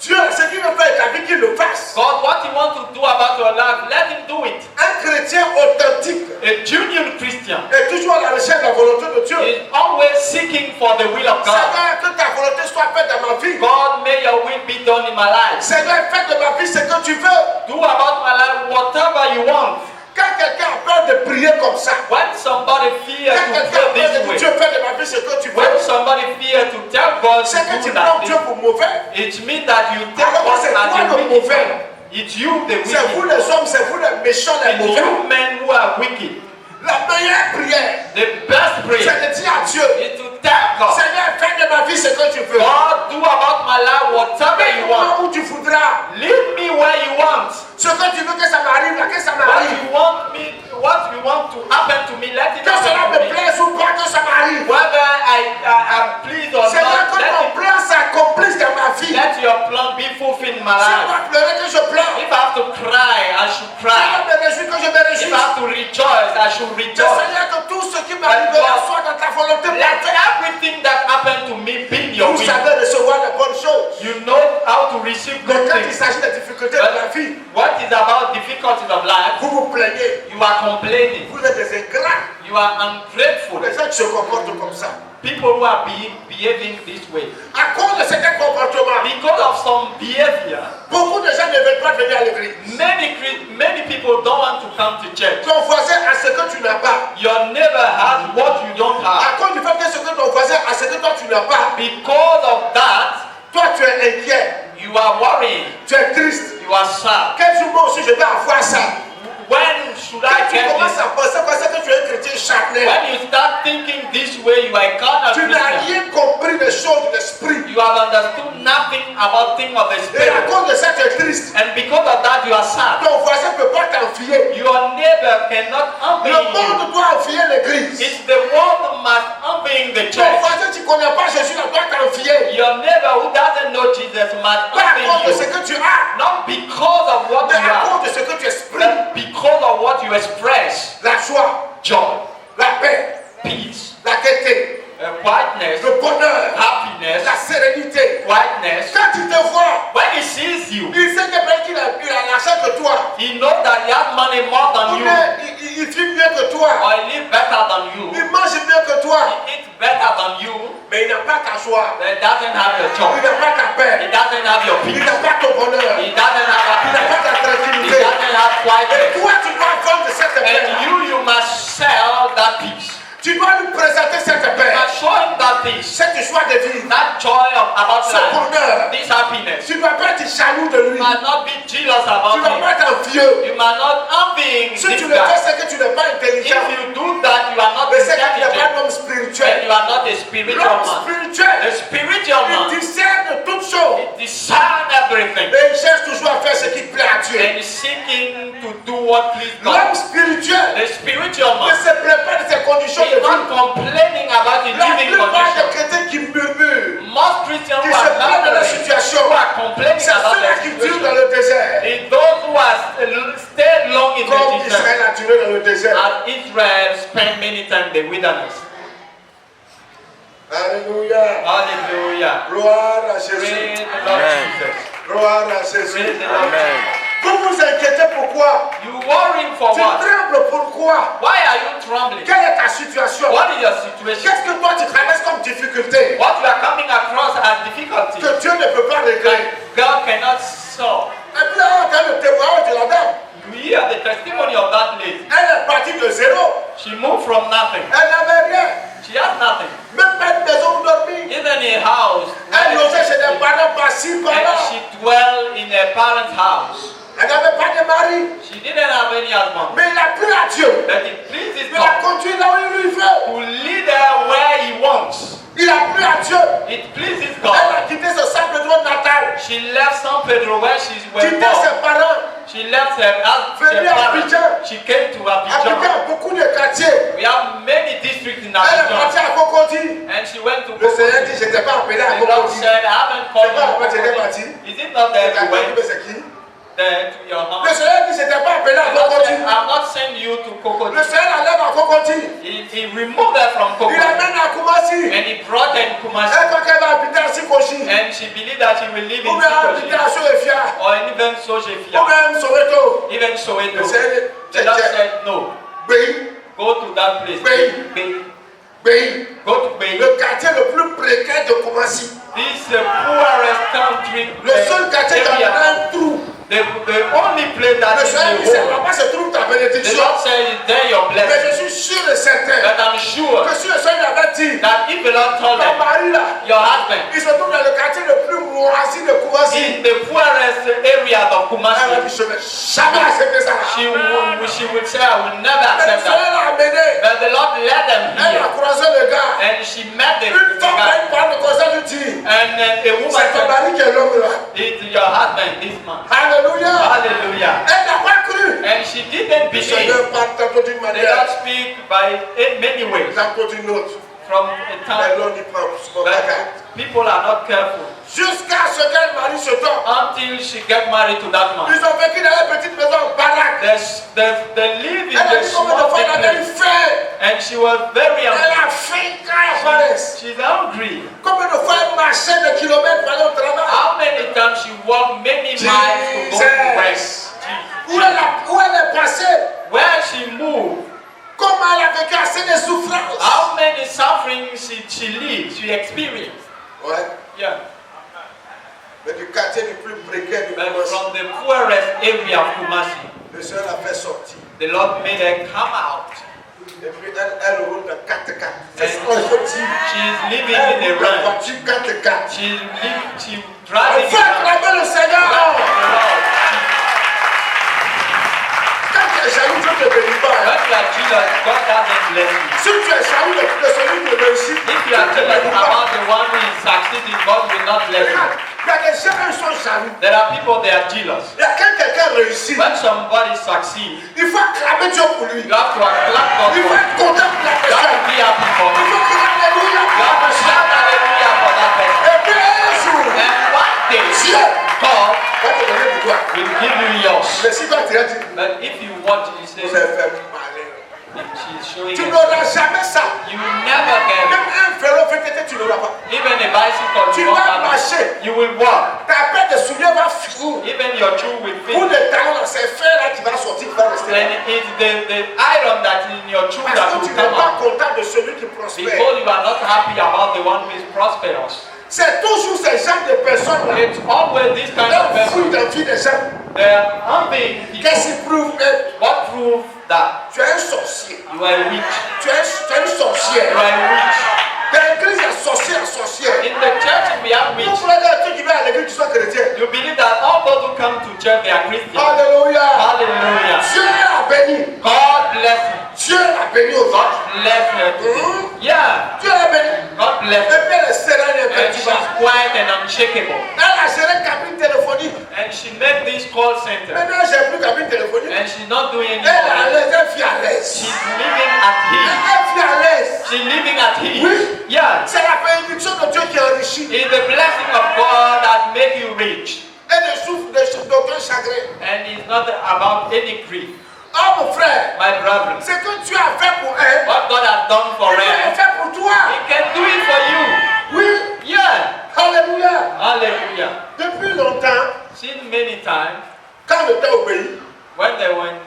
Dieu, ce qu'il veut faire avec ta vie, qu'il le fasse. God, what you want to do about your life, let him do it. Un chrétien authentique A genuine Christian est toujours à la recherche de la volonté de Dieu. is always seeking for the will of God. Seigneur, que ta volonté soit faite dans ma vie. God, may your will be done in my life. Seigneur, fais de ma vie ce que tu veux. Do about my life whatever you want. Quand quelqu'un a peur de prier comme ça, When somebody fears quand to quelqu'un a pray peur de this dire way, Dieu, fais de ma vie ce que tu veux, when somebody fears to tell God c'est que to tu do prends that Dieu thing, pour mauvais. it means that you take Alors que God c'est toi as le the wicked mauvais. one. It's you the C'est vous wicked. les hommes, c'est vous les méchants, les It's mauvais. you men who are wicked. La meilleure prière, The best prayer c'est de dire à Dieu, is to tell God, Seigneur, fais de ma vie ce que tu veux. God, do about my life whatever you want. Où tu voudras. Lead me where you want. Ce que tu veux que ça m'arrive, là, que ça What m'arrive. you want me, what you want to happen to me, let it Que cela happen to me me. plaise ou pas, que ça m'arrive. Whether I'm pleased or Seigneur, not, que ton plan s'accomplisse dans ma vie. let your plan be fulfilled in my Si je life. dois pleurer, que je pleure. If I have to cry, I should Si je cry. dois me réjouir, que je me If réjouisse. I have to rejoice, I should Que rejoice. Seigneur, que tout ce qui m'arrivera soit dans ta volonté Let parfaite. everything that happened to me be in your Vous will. savez recevoir les bonnes choses. choses. You know how to receive Mais good quand il things. s'agit des difficultés de la vie, What is about difficulties of life? vous vous plaignez. You are complaining. Vous êtes des ingrats. You are ungrateful. Les gens qui se comportent comme ça. People who are behaving this way. À cause de certains comportements, Because of some behavior, beaucoup de gens ne veulent pas venir à l'église. many people don't want to come to church. Ton voisin a ce que tu n'as pas. Your neighbor has what you don't have. À cause du fait que ce que ton voisin a ce que toi tu n'as pas, Because of that, toi tu es inquiet, you are worrying. tu es triste. You are sad. Quel jour moi aussi je vais avoir ça? When should Quand I tu get commences this? à penser parce que tu es un chrétien charnel, When you start thinking this way, you are kind tu of n'as Christian. rien compris des choses de l'esprit. You have understood nothing about things of the Et à spirit. cause de ça tu es triste. And because of that, you are sad. Ton voisin ne peut pas t'enfier. Your neighbor cannot envy Le you. monde doit enfier l'église. It's the world must envy the Ton church. voisin tu ne connais pas Jésus, ne doit t'enfier. Your neighbor who doesn't know Jesus must Pas à cause de envy ce you. que tu as, Not because of what mais you à have, cause de ce que tu exprimes. but because of what you express. La joie, Joy, la paix, peace, la gaieté, quietness, le bonheur, happiness, la sérénité. quietness. Quand il te voit, When he sees you, il sait que peut-être qu'il a l'argent que toi. he knows that he has money more than Ou you, bien il vit mieux que toi. or he lives better than you, Il mange mieux que toi. he eats better than you, Mais il n'a pas ta joie. but he doesn't have your Il joy. n'a pas ta He paix. doesn't have your Il peace. n'a pas ton bonheur. He doesn't have Il n'a pas happiness. ta He tranquillité. doesn't have Et quietness. toi, tu dois vendre cette paix. And you must sell that peace. Tu dois lui présenter cette You paix. must show him that peace, Cette joie de vie. that joy about Ce life, bonheur. this happiness. Tu ne dois pas être jaloux de lui. You must not be jealous Tu about ne dois him. pas être envieux. You must not envy Si this tu le fais, guy. c'est que tu n'es pas If intelligent. you do that, you are not Mais c'est que tu n'es pas un intelligent, homme and spirituel. you are not a spiritual L'homme man. spirituel, A spiritual il man discerne toutes choses. discern everything Et il cherche toujours à faire ce qui plaît à Dieu. and is seeking to do what pleases L'homme God. spirituel The spiritual ne man se plaît pas de ses conditions is de not vie. complaining about the La living plupart des condition. chrétiens qui murmurent, Most Christians qui who se are plaignent de la murmuring, situation, who are complaining c'est about ceux-là the qui durent dans situation, le désert. is those who have stayed long in Comme the desert, Israël a duré dans le désert. as Israel spent many times in the wilderness. Alléluia. Hallelujah. Gloire à Praise Jésus. the Lord Amen. Jesus. Gloire à Praise Jésus. the Lord Amen. Jesus. Vous vous inquiétez pourquoi? You worrying for Tu what? trembles pourquoi? Why are you trembling? Quelle est ta situation? What is your situation? Qu'est-ce que toi tu traverses comme difficulté What you are coming across as difficulty que Dieu ne peut pas régler? that God cannot solve. Et puis là, on entend le témoignage de la dame. You hear the testimony of that lady. Elle est partie de zéro. She moved from nothing. Elle n'avait rien. She has nothing. Même pas une maison pour dormir. Even a house. Elle logeait chez des parents par-ci, And par-là. she dwelled in a parent's house. Elle n'avait pas de mari. She didn't have any husband. Mais il a plu à Dieu. But it pleases Il a God conduit là où il lui veut. to lead her where He wants. Il a plu à Dieu. It pleases Elle God. a quitté son San Pedro natal. She left San Pedro where she was Quitté born. ses parents. She left her Venue à parents. Abidjan. She came to Habité Abidjan. à beaucoup de quartiers. We have many districts in Elle est Abidjan. partie à Cocody. And she went to Le Seigneur dit, Cocody. je ne t'ai pas appelé à The Lord Cocody. said, I haven't called C'est pas moi, you j'étais to parti. Cocody. Is it not there you went C'est qui? there to your Le house? Seigneur dit, je ne t'ai pas appelé à The Lord said, Cocody. I have not sent you to Le Cocody. Seigneur l'enlève à Cocody. He removed her from Il Cocody. l'amène à Kumasi. And he brought her in Kumasi. Elle croit qu'elle va habiter à Sikoshi. And she believed that she will live Ou in bien habiter Sikoshi. à Sorefia. Or even Ou Sojefia. même Soweto. Even Le Soweto. Seigneur The Lord said, no. Béi. Go to that place. Bay. Bay. Béi. Go to Bay. Le quartier le plus précaire de Kumasi. This poorest country. Le seul quartier qui a area. un trou. The only place that Le is Seigneur dit, the c'est whole. là-bas se trouve ta The bénédiction. Lord said, is there your Mais blessing? je suis sûr et certain But I'm sure que si le Seigneur avait dit, that if the Lord told ton them, mari là, your husband il se trouve dans le quartier le plus moisi de Kumasi. in the poorest area of Elle a Kumasi, dit, je ne vais jamais accepter ça. she would say, I will never Mais le accept that. Seigneur l'a amené. But the Lord led them Elle a here. croisé le gars. And she met the Une femme guy. qui parle comme ça lui dit, And a woman c'est ton said, mari qui est l'homme là. it's your husband, this man. Alléluia. Hallelujah. Elle n'a pas cru. And she didn't Le believe. Seigneur parle tantôt d'une The manière, Lord speak by in many ways tantôt d'une autre. from a Mais time. l'on y prend son bagage. People are not careful. Jusqu'à ce qu'elle marie ce temps. Until she get married to that man. Ils ont vécu dans une petite maison en baraque. They live in Elle a the dit combien de small fois elle a place. faim. And she was very Elle hungry. a faim quand elle apparaît. She's hungry. Combien de fois elle marchait des kilomètres pour aller au travail. How many times she walked many miles to go to work? Où elle est passée. Where she moved. Comment elle a vécu assez de souffrances. How many sufferings she lived, she experienced. Ouais. Yeah. Mais du quartier le plus précaire du But Kumasi, from the poorest area of Kumasi, le Seigneur l'a fait sortir. the Lord made her come out. Et puis elle roule dans 4x4. C'est And ce que je dis. she's living Elle in a roule dans ranch. voiture 4x4. She Elle driving fait around. acclamer le Seigneur. Quand tu es jaloux, Dieu ne te bénit pas. When you are jealous, God doesn't bless you. Si tu es jaloux de celui qui réussit, If you are jealous about the one who is succeeding, God will not bless you. il y a des gens qui sont jaloux. There are people they are jealous. Il y a quand quelqu'un réussit, When somebody succeeds, il faut acclamer Dieu pour lui. you have to clap God Il for faut him. être content pour la You have personne. to be happy for Il him. faut crier Alléluia. You have to shout hallelujah for that person. Et puis un jour, And one day, Dieu God va te donner pour toi. will give you yours. Mais si toi tu as dit, But if you want, you vous say, avez fait parler. she's showing Tu it. n'auras jamais ça. You will never get Même un vélo VTT, tu n'auras pas. it. Even a bicycle, Tu you won't vas have it. marcher. You will walk. Ta paire de souliers va finir. Even your shoe will Pour fit. les talons, là, c'est fer là qui va sortir, qui va rester là. And it's the iron that is in your shoe that Parce que will tu n'es come pas out. content de celui qui prospère. Because you are not happy about the one who is prosperous. C'est toujours ces gens de personnes là. It's always this kind of Leur fruit person. d'envie des gens. They're humbling people. Qu'est-ce qui prouve que What proves that tu es un sorcier? you are a witch? Tu es une sorcière. You are a witch. Dans l'église, il y a sorcier, sorcière. In the church, we have Vous witch. voulez dire ceux qui viennent à l'église qui sont chrétiens. You believe that all those who come to church, they are Christians. Alléluia. Hallelujah. Dieu l'a béni. God bless you. Dieu l'a béni aux God autres. bless you today. Yeah. Dieu l'a béni. God bless Et you. puis elle est sereine et And she's infatigable. quiet and unshakable. Elle a géré cabine téléphonique. And she made this call center. Maintenant, j'ai plus cabine téléphonique. And she's not doing Elle est à anything. l'aise, elle vit à l'aise. She's living at ease. Elle vit à l'aise. She's living at ease. Oui. Yeah. C'est la bénédiction de Dieu qui enrichit. It's the blessing of God that make you rich. Elle ne souffre d'aucun chagrin. And it's not about any grief. Oh mon frère, My brother, ce que tu as fait pour elle, what God has done for il va le her, faire pour toi. He can do it for you. Oui. Yeah. Alléluia. Hallelujah. Depuis longtemps, Seen many times quand on était au pays, when they were in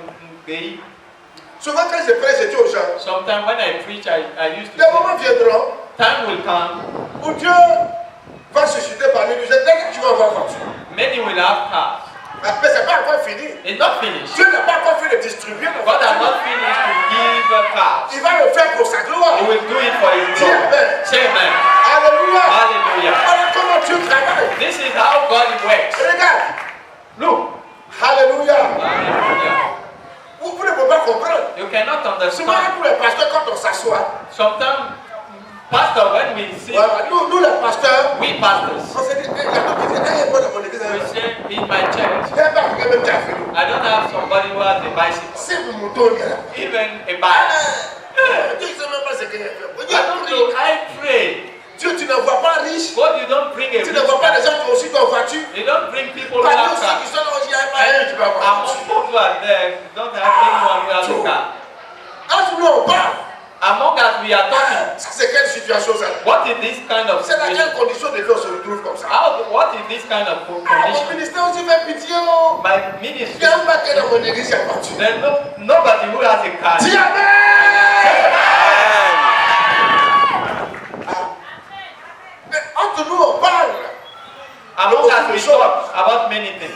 Gay, souvent quand je prêche, je dis aux gens, sometimes when I preach, I used to des say, moments viendront time will come, où Dieu va susciter parmi nous. Je dis que tu vas avoir voiture. many will have cars. Mais ce n'est pas encore fini. It's not finished. Dieu n'a pas encore fait de distribuer la God has voiture. not finished to give cars. Il va le faire pour sa gloire. He will do it for His Dis glory. amen. Say amen. Alléluia. Hallelujah. Voilà comment Dieu travaille. This is how God works. Regarde. Look. Alléluia. Hallelujah. Vous ne pouvez pas comprendre. You cannot Souvent, understand. pour les pasteurs, quand on s'assoit, Sometimes, pastor, when we sit, voilà, nous les pasteurs, we pastors, on se dit, il y a d'autres qui disent, moi dans mon église, we say in my church, il n'y a pas quelqu'un même qui a fait. I don't have somebody who has a bicycle, C'est mon mouton, il y a là. even a bike. Dieu ne sait même pas ce qu'il a fait. I don't know. I pray. Dieu, tu ne vois pas riche. God, you don't bring a Tu rich ne vois pas man. des gens qui ont aussi en voiture. You don't bring people who Parmi have ceux qui cars. sont là, on dit, il n'y a pas un qui va avoir Among voiture. those who are there, you don't have anyone who has a car. Quand nous on parle, Among us, we are talking. ça c'est quelle situation ça? What is this kind of C'est dans situation? quelle condition de vie on se retrouve comme ça? What is this kind of Mon condition? ministère aussi fait pitié. Oh. My Il ministry, y a un baquet dans mon église, il y a voiture. there's nobody who has a car. Dis amen! Mais entre nous, on parle. Among us, we talk about many things.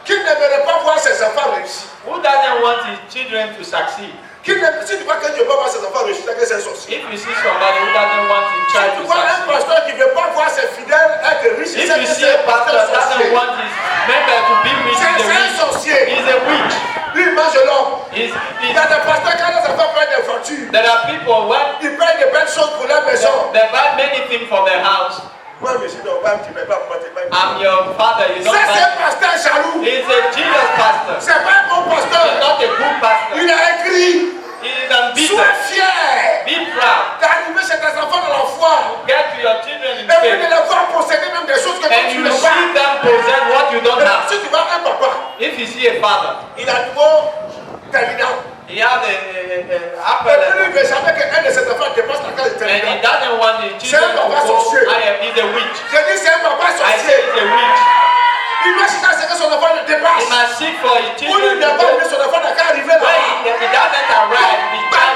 Qui n'aimerait pas voir ses enfants réussir? Who doesn't want his children to succeed? Si tu vois que Dieu ne veut pas voir ses enfants réussir, c'est que c'est un sorcier. If you see somebody who doesn't want his Si child tu to vois un succeed, pasteur qui ne veut pas voir ses fidèles être riches, if c'est you que see c'est a un pastor pasteur that doesn't sorcier. want his member to be rich, C'est he's a un witch. sorcier. He's a witch. Lui, il mange l'homme. Il He's, y a des pasteurs quand les enfants prennent des voitures, there are people when ils prennent des belles choses pour leur maison. they buy many things for their house. Moi, monsieur, non, pas, tu ne peux pas me mentir. I'm your father, you don't Ça, c'est buy. un pasteur jaloux. He's a jealous pastor. C'est pas un bon He's pasteur. not a good pastor. Il a écrit, He is ambitious. sois fier Be proud. d'arriver chez tes enfants dans la foi. Get to your children in father. Il a niveau terminal. He had a upper Et puis, level. il veut jamais qu'un de ses enfants dépasse la case de And he terminal. doesn't want his children to go higher. He's a witch. Je dis, c'est un papa I say sorcier. he's a witch. Il doit chercher à ce que son enfant le He dépasse. must seek for his Pour lui, children il to n'a pas go. aimé son enfant n'a qu'à arriver là. When he doesn't arrive, he can't.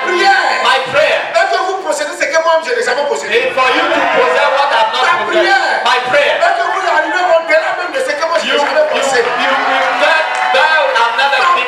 My prayer. Est-ce que vous possédez ce que moi je n'ai jamais possédé? Is for you to possess what I've not possessed. My prayer. Est-ce que vous arrivez au-delà même de ce que moi je n'ai jamais pensé? You will get thou I've never seen.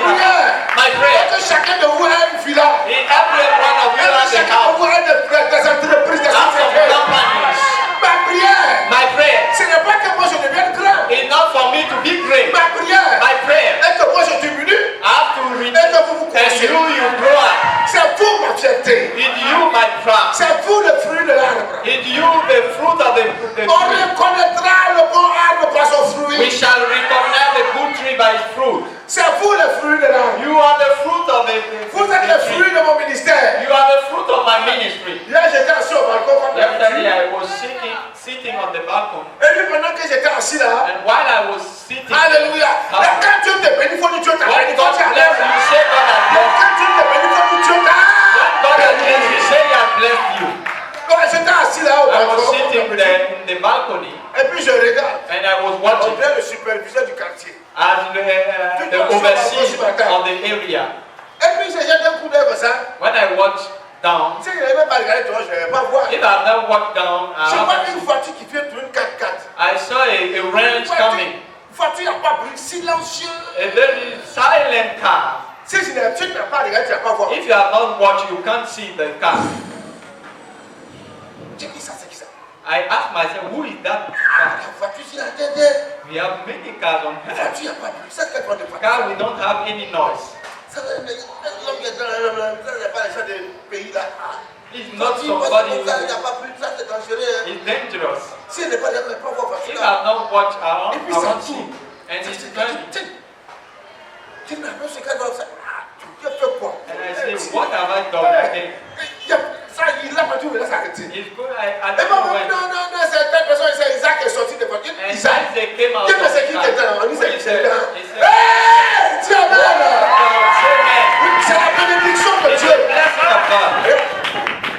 My prayer. Est-ce que chacun de vous a une villa? In every one of you has Est-ce que a chacun de house. vous a des entreprises, des House of sociétés? companies. Ma prière, My prayer ce n'est pas que moi je devienne grand. is not for me to be great. Ma prière, My prayer est que moi je diminue. I have to reach Et que vous vous and croissez. you grow up. C'est vous ma fierté. In you my crown. C'est vous le fruit de l'arbre. In you the fruit of the On tree. reconnaîtra le bon arbre par son We fruit. shall recognize the good tree by its fruit. C'est vous le fruit de l'arbre. You are the fruit of the Vous êtes le tree. fruit de mon ministère. You are the fruit of my ministry. Hier j'étais assis au balcon comme Yesterday d'habitude. I was sitting on the balcon, Et puis pendant que j'étais assis là, and while I was sitting, alléluia. Et quand Dieu te bénit, il faut que Dieu t'a when béni. God Quand tu bless you, say God has blessed quand Dieu te bénit, il faut que Dieu you. When God has blessed you, say He has blessed you. Ouais, j'étais assis là au I was balcon. sitting there in the balcony, Et puis je regarde. and I was On watching dirait le superviseur du quartier. as the overseer of the area. Et puis j'ai jeté un coup d'œil comme ça. When I watched down, Si je n'avais même pas regardé toi, je ne vais pas voir. if I had not walked down, J'ai pas vu une voiture qui vient tourner 4x4. I saw a ranch coming. Une voiture n'a pas bruit, silencieux. A very silent car. Si tu n'as pas regardé, tu n'as pas voir. If you have not watched, you can't see the car. J'ai dit ça, c'est qui ça? I asked myself, who is that car? La voiture, c'est la tête. We have many cars on La here. voiture, il n'y a pas de bruit. Ça, c'est quoi de voiture? Car we don't have any noise. Ça, l'homme qui est dans ça, n'est pas les gens des pays là. It's not Il n'y a somebody pas who plus, ça, c'est dangereux. is dangerous. Si elle n'est pas là, elle ne peut pas voir If voiture I là. have not watched around, Et puis I ça won't see. tourne. And it's turning. Tu n'as pas ce qu'elle doit faire. Tu as fait quoi? And I say, what have I done again? Ça, il a pas tout, il a s'arrêté. It's good. I Et don't know when. non, c'est telle personne, c'est Isaac qui est sorti de voiture. And Isaac. Isaac came out Dieu of me sait qui the était car. là. On dit He c'est said, là. he said, Hey! Dieu amen! say amen. C'est la bénédiction de It's Dieu. the blessing of God.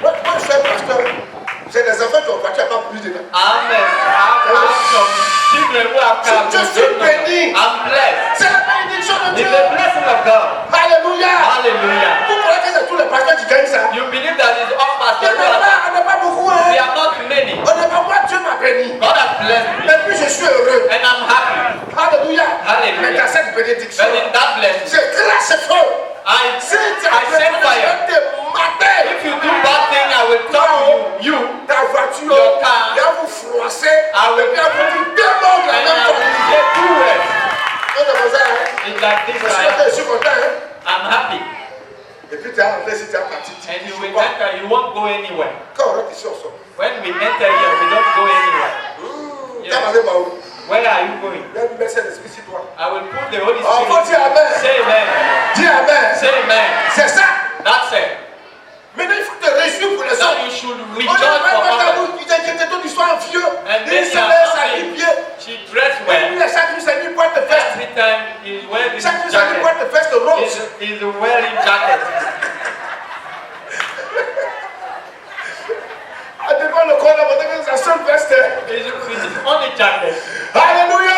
Moi, je suis un pasteur. J'ai des enfants qui ont voiture, il n'y a pas plus dedans. I've some children who have come. Je suis béni. I'm blessed. C'est la bénédiction de It's Dieu. the blessing of God. Alléluia. Hallelujah. Vous croyez que c'est tous les pasteurs qui gagnent ça? You believe that it's all On pastors who are. n'est pas beaucoup. We Hein? are not many. On n'est pas moi, Dieu m'a béni. God has blessed me. Et puis je suis heureux. And I'm happy. Alléluia. Hallelujah. Mais dans cette bénédiction, But in that blessing, c'est grâce à feu. I Si tu as send fire. te mater, If you do bad thing, I will talk to you. ta voiture, Your car. il va vous froisser, I will il va vous dire deux mots de la And même I fois. will say two words. On est comme ça, hein? It's like this. Je suis content, hein? I'm happy. Et puis tu as rentré, si tu as parti, tu And you dis, will pas. enter. You won't go anywhere. Quand on rentre ici, on sort. When we enter here, we don't go anywhere. Tu as allé où? Where are you going? Il y a une personne d'esprit sur toi. I will put the Holy Oh, faut dire Spirit. amen. Say amen. Dis amen. Say amen. C'est ça. That's it. Maintenant, il faut te réjouir pour les Now autres. you should On rejoice a for même pas others. il t'inquiète ton histoire vieux. And Il then se you met sa are happy. rivière. She dressed Et well. puis, chaque nuit, c'est une boîte de veste. Every time he's wearing Chaque nuit, c'est une jacket. boîte de veste rose. He's wearing jacket. À devant le corps, on a sa seule veste. It's only jacket. Alléluia.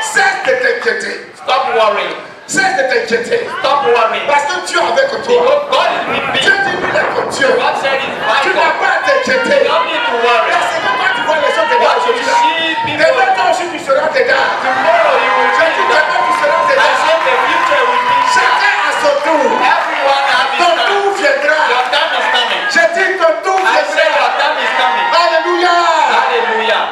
Cesse de t'inquiéter. Stop worrying. Cesse de t'inquiéter. Stop worrying. Parce que Dieu est avec toi. Because God is with Dieu me. dit lui est ton Dieu. God said he's my Tu n'as God. pas à You t'inquiéter. don't need to worry. Parce que quand tu vois les gens te What you dire, see people, demain toi aussi tu seras dedans. tomorrow you will Je change dis that. demain tu seras I dedans. said the future will be Chacun à son tour. everyone has his Ton time. tour viendra. Your time is coming. Je dis ton tour I say viendra. your time is coming. Alléluia. Hallelujah.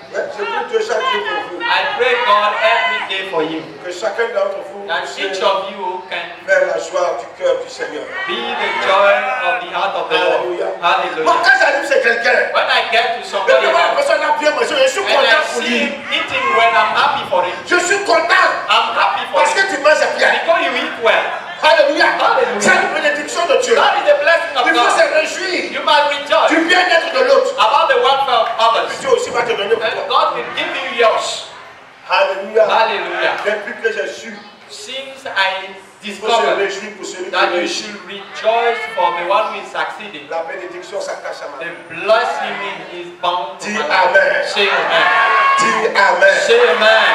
Je prie Dieu chaque jour pour vous. I pray God every day for you. Que chacun d'entre vous That each of you can vers la joie du cœur du Seigneur. be the joy of the heart of the Lord. Alléluia. Moi, Hallelujah. quand j'arrive chez quelqu'un, When I get to et somebody que la else, personne a bien mangé, je suis and content I pour see lui. him eating well, I'm happy for him. Je suis content I'm happy for parce him. que tu manges bien. Because you eat well. Alléluia. Hallelujah. C'est une bénédiction de Dieu. That is the blessing of Il faut se God. réjouir You must rejoice du bien-être de l'autre. about the welfare of others. Dieu aussi va te donner pour And toi. God will give you yours. Alléluia. Hallelujah. Depuis que j'ai su, since I il faut se discovered réjouir pour celui qui that you réussit. should rejoice for the one who is succeeding, La bénédiction s'attache à ma the vie. blessing is bound to Dis my life. Amen. Say amen. Dis Amen. Say amen.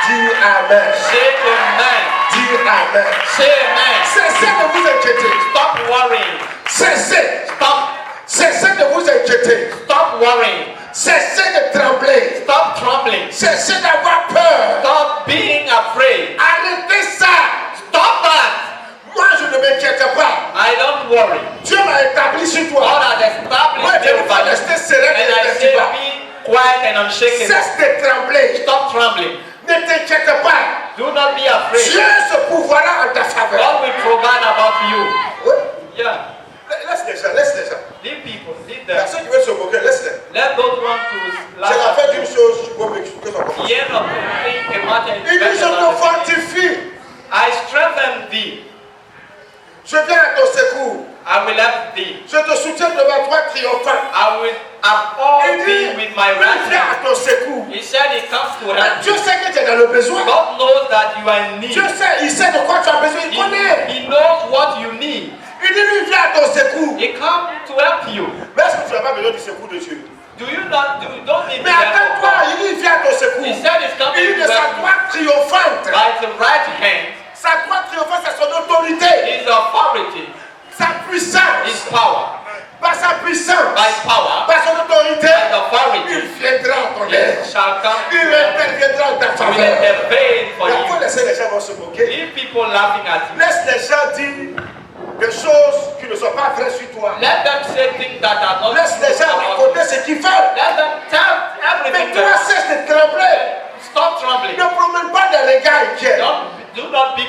Dis Amen. Say amen. Dis Amen. Say amen. Cessez de vous inquiéter. Stop worrying. Cessez. Stop. Cessez de vous inquiéter. Stop worrying. Cessez de trembler. Stop trembling. Cessez d'avoir peur. Stop being afraid. Arrêtez ça. Stop that. Moi, je ne m'inquiète pas. I don't worry. Dieu m'a établi sur God toi. has established Moi, je me vais by you. rester serein And I et say, ne pas. be quiet and unshakable. Cesse de trembler. Stop trembling. Ne t'inquiète pas. Do not be afraid. Dieu se pourvoira en ta faveur. God will provide about you. Oui. Yeah. Laisse les gens, laisse les gens. Leave people. Leave Il y a them. ceux qui veulent se moquer, laisse-les. Let those want to C'est la laugh. fin d'une chose, je peux m'expliquer son comportement. The end of the thing, a matter is Il dit, je better te than the beginning. fortifie. I strengthen thee. Je viens à ton secours. I will help thee. Je te soutiens devant toi triomphant. I will uphold Il dit, thee with my il right vient hand. à ton secours. He said he comes to help Dieu you. sait que tu es dans le besoin. God knows that you are in need. Dieu sait, il sait de quoi tu as besoin, il connaît. He knows what you need. Il dit, lui, il vient à ton secours. He comes to help you. Mais est-ce que tu n'as pas besoin du secours de Dieu? Do you not don't need the Mais help of attends-toi, God? il dit, il vient à ton secours. He said he's Il coming dit de to sa help you. droite triomphante. By the right hand, Sa droite triomphante, c'est son autorité. his authority, Sa puissance. his power. Par sa puissance. By power, Par son autorité. by Il authority, viendra à ton he aide. shall come to Il help interviendra en ta you. Will faveur. intervene for Il faut you. laisser les gens vont se moquer. Leave people laughing at you. Laisse les gens dire des choses qui ne sont pas vraies sur toi. Let them say things that are not Laisse les true gens about raconter you. ce qu'ils veulent. Let them tell Mais everything toi, that. cesse de trembler. Stop trembling. Ne promène pas des regards inquiets. Do not be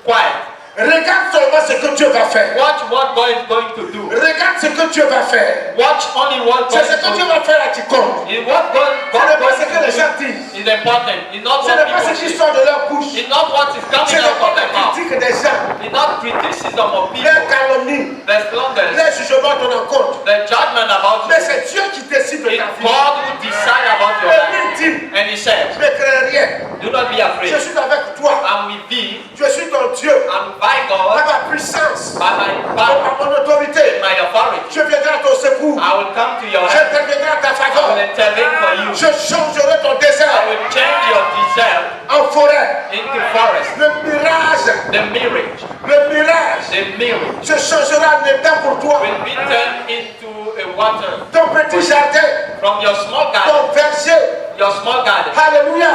quiet. Regarde seulement ce que Dieu va faire. Watch what God is going to do. Regarde ce que Dieu va faire. Watch only what God C'est ce is que going Dieu to do. va faire à qui compte. Is what God Ce n'est pas ce going que les to gens do disent. is important. It's not Ce what n'est pas ce people qui say. sort de leur bouche. It's not what is Ce coming n'est out pas of la their mouth. critique des gens. It's not criticism of Les people. calomnies. The slanders. Les jugements donnent en compte. The judgment about Mais you. c'est Dieu qui décide de It's ta vie. God who decides about your Et life. lui dit, And He said, je ne crains rien. do not be afraid. Je suis avec toi. I'm with thee. Je suis ton Dieu. And by Par God, ma puissance. by my Par power, mon autorité. my authority, Je viendrai à ton secours. I will come to your help. J'interviendrai à ta I will faveur. intervene for you. Je changerai ton I désert will change your desert en forêt. into forest. Le mirage, The mirage, le mirage, the mirage se changera en étang pour toi. will be turned into a water Ton petit jardin, from your small garden. ton verger. Your small garden. Alléluia.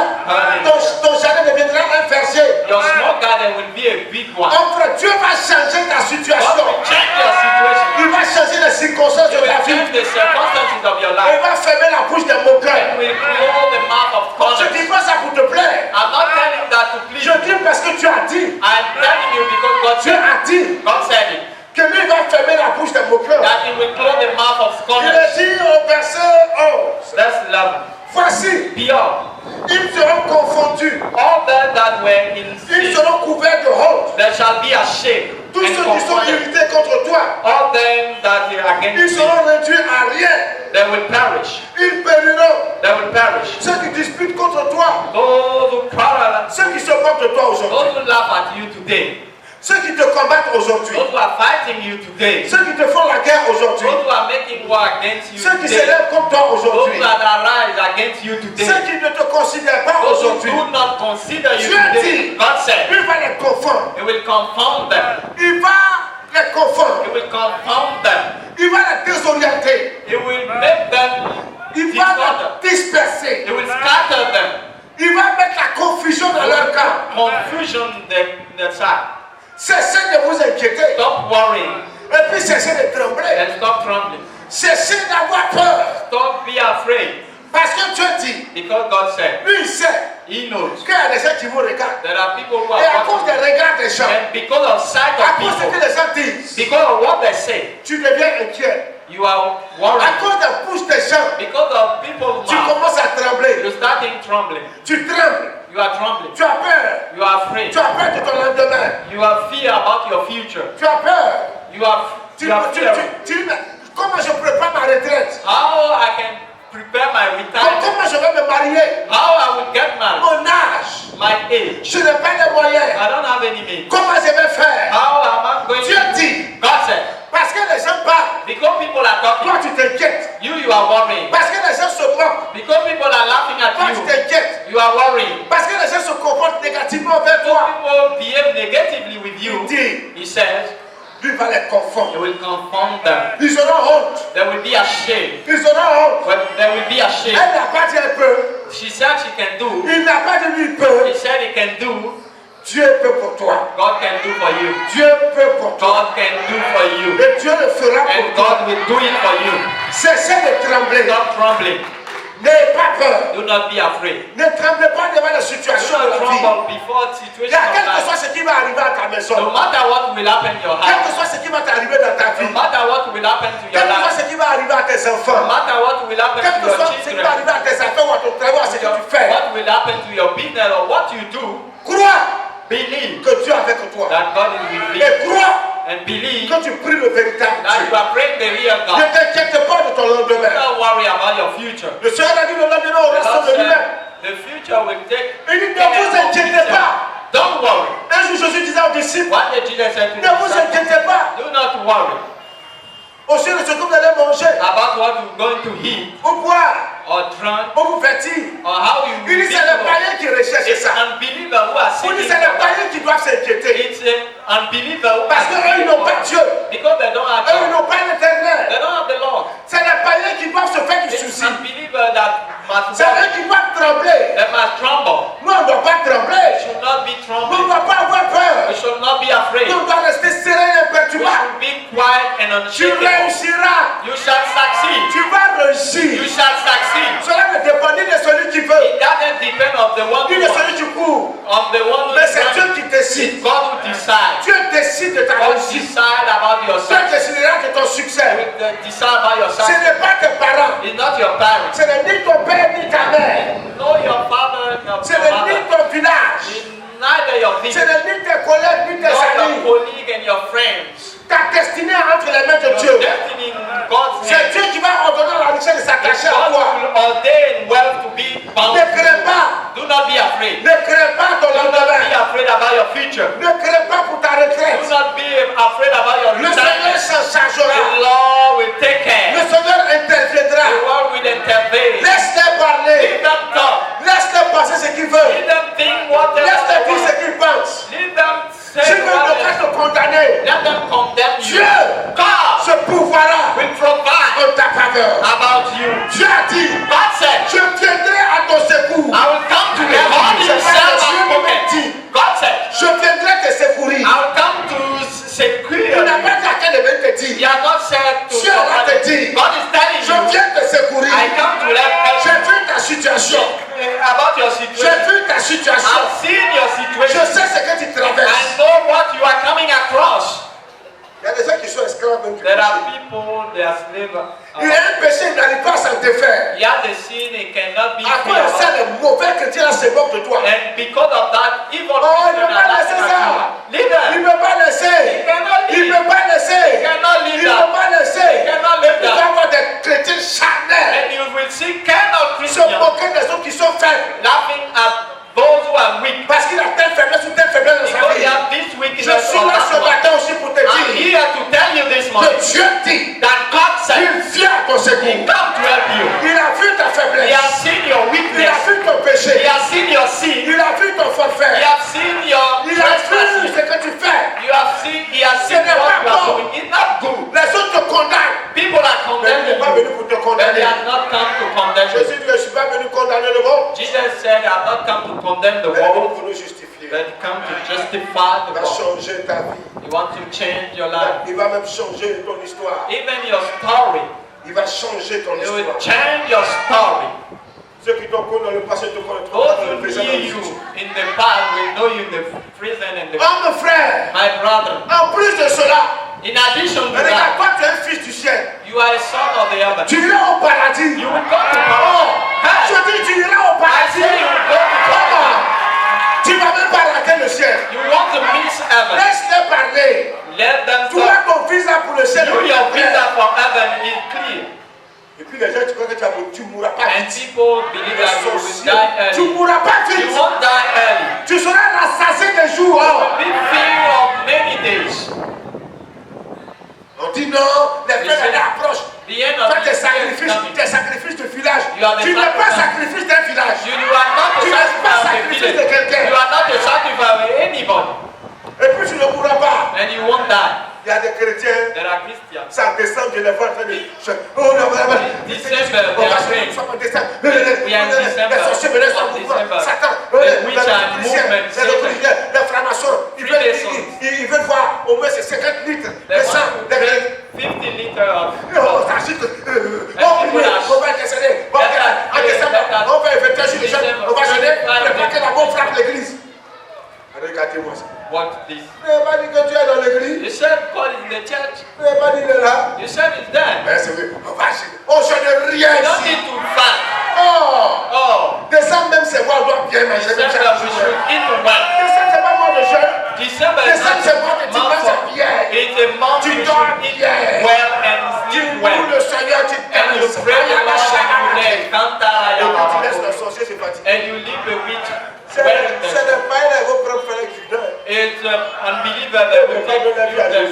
Ton jardin deviendra un verger. Your small garden will be a big one. Oh frère, Dieu va changer ta God situation. will change your situation. Il va changer les circonstances He de will ta change vie. the circumstances of your Il life. va fermer la bouche des moqueurs. He will close the mouth of Je corners. dis pas ça pour te plaire. I'm not telling that to please Je you. dis parce que tu as dit. I'm telling you because God Tu said, as dit God said it. que lui va fermer la bouche des moqueurs. That He will close the mouth of Il a corners. dit au verset 11. That's love. Voici, Behold, ils seront confondus. all them that were in Ils sin, seront couverts de honte. they shall be ashamed Tous and ceux qui sont confounded. irrités contre toi, All them that are ils against you, seront réduits à rien. they will perish. Ils périront. They will perish. Ceux qui disputent contre toi, Those who quarrel, ceux qui se moquent de toi aujourd'hui, those who laugh at you today, ceux qui te combattent aujourd'hui, those who are fighting you today, ceux qui te font la guerre aujourd'hui, those who are making war against you ceux qui today, s'élèvent contre toi those aujourd'hui, that arise against you ceux today, qui ne te considèrent pas those who aujourd'hui, do not consider you Dieu today, dit, God said, il va les confondre. He will confound them. Il va les confondre. He will confound them. Il va les désorienter. He will make them Il va disorder. les disperser. He will scatter them. Il va mettre la confusion dans leur camp. Confusion in the side. Cessez de vous inquiéter. Stop worrying Et puis cessez de trembler. and stop trembling. Cessez d'avoir peur. Stop being afraid. Parce que Dieu dit, Because God said, lui il sait He knows. qu'il y a des gens qui vous regardent. There are people who Et à are cause des watching. regards des gens, And because of sight à of cause de ce que people, les gens disent, because of what they say, tu deviens inquiet. you are À worried. cause des bouches des gens, Because of people's tu mouth, commences à trembler. you're starting trembling. Tu trembles. You are trembling. Tu as peur. You are afraid. Tu as peur de ton lendemain. You have fear about your future. Tu as peur. You are fearing. Comment je prépare ma retraite? How I can prepare my retirement. Comment je vais me marier? How I will get married. Mon âge. My age. Je n'ai pas les moyens. I don't have any means. Comment je vais faire? How am I going Dieu to? dit. God said. Parce que les gens parlent. Because people are talking. Toi, tu t'inquiètes. You are worrying. Parce que les gens se moquent. Because people are laughing at Toi, tu you. t'inquiètes. You are worrying. Parce que les gens se comportent négativement vers Because toi. people behave negatively with you. Il dit, He says, lui va les confondre. you will confound them. Ils auront honte. They will be ashamed. Ils auront honte. Well, they will be ashamed. Elle n'a pas dit elle peut. She said she can do. Il n'a pas dit lui il peut. He said he can do. Dieu peut pour toi. God can do for you. Dieu peut pour toi. God can do for you. Et Dieu le fera And pour toi. God will do it for you. Cessez de trembler. Stop trembling. N'ayez pas peur. Do not be afraid. Ne tremblez pas devant les Do situations de not la vie. tremble before Il situation y a of quel que life. soit ce qui va arriver à ta maison. No matter what will happen in your Quel que house. soit ce qui va t'arriver dans ta vie. No matter what will happen to Quel your que soit life. ce qui va arriver à tes No enfants. matter what will happen Quel to que your soit ce qui children. va arriver à tes affaires ou à ton travail, à ce que tu fais. What will happen to your business or what you do. Crois Believe que Dieu est avec toi. that God is with you. Et crois And believe que tu pries le véritable that you Dieu. are praying the real Ne God. t'inquiète pas de ton Do lendemain. not worry about your future. Le Seigneur a dit le lendemain au God reste de lui-même. said, the future will take Il dit ne care vous of inquiétez itself. pas. Don't worry. Un jour Jésus disait aux disciples, What did Jesus say to ne vous the disciples? inquiétez pas. Do not worry Aussi de ce que vous allez manger, about what you're going to eat ou boire, or drink ou vous vêtir. or how you Il will dit c'est les be. païens qui recherchent It's ça. unbeliever who are Il dit seeking c'est les for that. païens qui doivent s'inquiéter. It's an unbeliever who Parce are qu'eux, ils seeking n'ont for pas that. Dieu. Because they don't have Eux, ils God. n'ont pas l'éternel. They don't have the Lord. C'est les païens qui doivent se faire du It's souci. unbeliever that must C'est worry. eux qui doivent trembler. They must tremble. Nous, on ne doit pas We trembler. should not be Nous, on ne trembling. doit pas avoir peur. We should not be afraid. Nous, on doit rester serein et We imperturbable. should be quiet and Tu unshakable. réussiras. You shall succeed. Tu vas You réussir. shall succeed. Cela ne dépend ni de celui qui veut, It doesn't depend on the one ni who de wants, celui qui court. on the one who Mais is c'est Dieu running. qui décide. It's God who decides. Dieu décide de ta God réussite. decide about your Dieu success. décidera de ton succès. Decide about your Ce success. n'est pas tes parents. It's not your parents. Ce n'est ni ton père ni ta mère. Know your father, your Ce n'est ni mother. ton village. It's neither your Ce village, n'est ni tes collègues ni tes nor your amis. colleague and your friends. Ta destinée est entre les mains de Your Dieu. destiny in God's C'est hands. Dieu qui va ordonner la richesse de It's s'attacher à God toi. will ordain wealth to be Ne bound. crains pas. Do not be afraid. Ne crains pas ton Do not be lendemain. afraid about your future. Ne crains pas pour ta retraite. Do not be afraid about your Le Seigneur retirement. s'en The chargera. Lord will take Le care. Seigneur interviendra. The Lord will intervene. Laisse-les parler. Let them talk. Laisse-les penser ce qu'ils veulent. Let them think whatever Laisse-les they dire ce want. qu'ils pensent. Let them Si say Dieu ne what pas they te condamner, Let them condemn you. Dieu God se pourvoira will provide en ta faveur. about you. Dieu a dit, God said, je viendrai à ton secours. I will come to the God himself has spoken. God said, Je viendrai te secourir. I will come to secure Il n'a you. pas dit à quel de venir te He dire. has not said to Dieu va te somebody. dire, God is telling je you, viens te secourir. I come to let J'ai help vu ta situation. you about your J'ai situation. vu ta situation. I've seen your Je situation. sais ce que tu I traverses. know what you are coming across. Il y a des gens qui sont esclaves même du There péché. are people, they are slaves. Il y a un péché, il n'arrive pas à s'en défaire. He has a sin, he cannot be À free cause de of ça, it. les mauvais chrétiens là se moquent de toi. And because of that, evil Oh, il ne Christians peut are pas laisser laughing at ça. you. Leave Il them. ne peut pas He laisser. cannot Il ne leave. peut pas laisser. He cannot leave Il ne that. peut pas laisser. He cannot Et leave puis tu vas that. avoir des chrétiens charnels And you will see kind of se Christians moquer des autres qui sont faibles. laughing at those who are weak. Parce qu'il a telle faiblesse ou telle faiblesse dans sa Because vie. they have this Je weakness suis or là ce that one. matin aussi pour te I'm dire here to tell you this morning que Dieu dit that God said qu'il vient à ton He secours. come to help you. Il a vu ta He faiblesse. has seen your Il a weakness. vu ton He péché. has seen your sin. Il a vu ton He forfait. has seen your Il a vu trespasses. ce que tu fais. You have seen, he has seen n'est what pas you are bon. doing. It's not good. Les autres te condamnent. People are Mais il condemning n'est pas venu you. pour te But they condamner. have not come to condemn you. Jésus dit, je ne suis pas venu condamner le monde, Jesus said, I have not come to condemn the mais world, pour nous justifier. but come to justify Il the va world. changer ta vie. He wants to change your life. Il va même changer ton histoire. Even your story. Il va changer ton It will histoire. change your story. Ceux qui t'ont connu dans le passé te connaîtront Those dans le who présent. knew you in the past will know you in the prison and the Oh mon frère, my brother. en plus de cela, In addition to regarde, that, toi tu es un fils du ciel. you are a son of the heaven. Tu iras au paradis. You will go to Oh, paradise. je dis tu iras au I paradis. say you will go to paradise. Tu vas même pas rater le ciel. You want to miss heaven. Laisse-les parler. Let them Tu as talk. ton visa pour le ciel. You, your visa for heaven is clear. Il puis les gens, tu crois que tu ne mourras pas And vite. people believe that you will die Tu ne early. mourras pas You vite. won't die early. Tu seras rassasié des jours. Be filled of many days. On dit non, les fins d'année approchent. The end of Fais the year is coming. tes sacrifices de village. You are the Tu n'es pas sacrifice. sacrifice d'un village. You are not Tu the n'es pas sacrifice of a sacrifice de village. quelqu'un. You are not the sacrifice of anybody. Et puis tu ne mourras pas. And you won't die. Il y a des chrétiens, There are Christians. ça descend de les voir en train de. Oh non, December, on they va are se praying. faire en décembre. We are in December. Les sorciers menaient son On mouvement. December. Satan, The witch and movement, les Satan. autorités, les francs-maçons, ils veulent voir au moins ces 50 litres They de sang. want to drink 50 liters of On blood. s'agite, on va intercéder. En décembre, on va inviter sur les jeunes, on va jeûner, préparer que la bombe frappe l'église. Regardez-moi ça. What this? Tu n'as pas dit que tu es dans l'église. You said God is in the church. Tu n'as pas dit qu'il est là. You said it's there. Mais c'est vrai, on va jeûner. On jeûne rien You don't ici. need to fast. Oh! Oh, Décembre même, c'est moi, on doit bien manger. Même December chaque we jour. should eat well. Décembre, c'est pas moi de jeûne. December is Décembre, c'est moi not de a tu month manges for. bien. It's a month Tu you dors should eat bien. well and Tu sleep loues well. le Seigneur, tu And you danses. pray the Lord and you lay Et puis tu laisses le Kantara. sorcier, c'est parti. And you leave the witch. C'est le païen et vos propres frères qui donnent. It's an unbeliever that will take you there.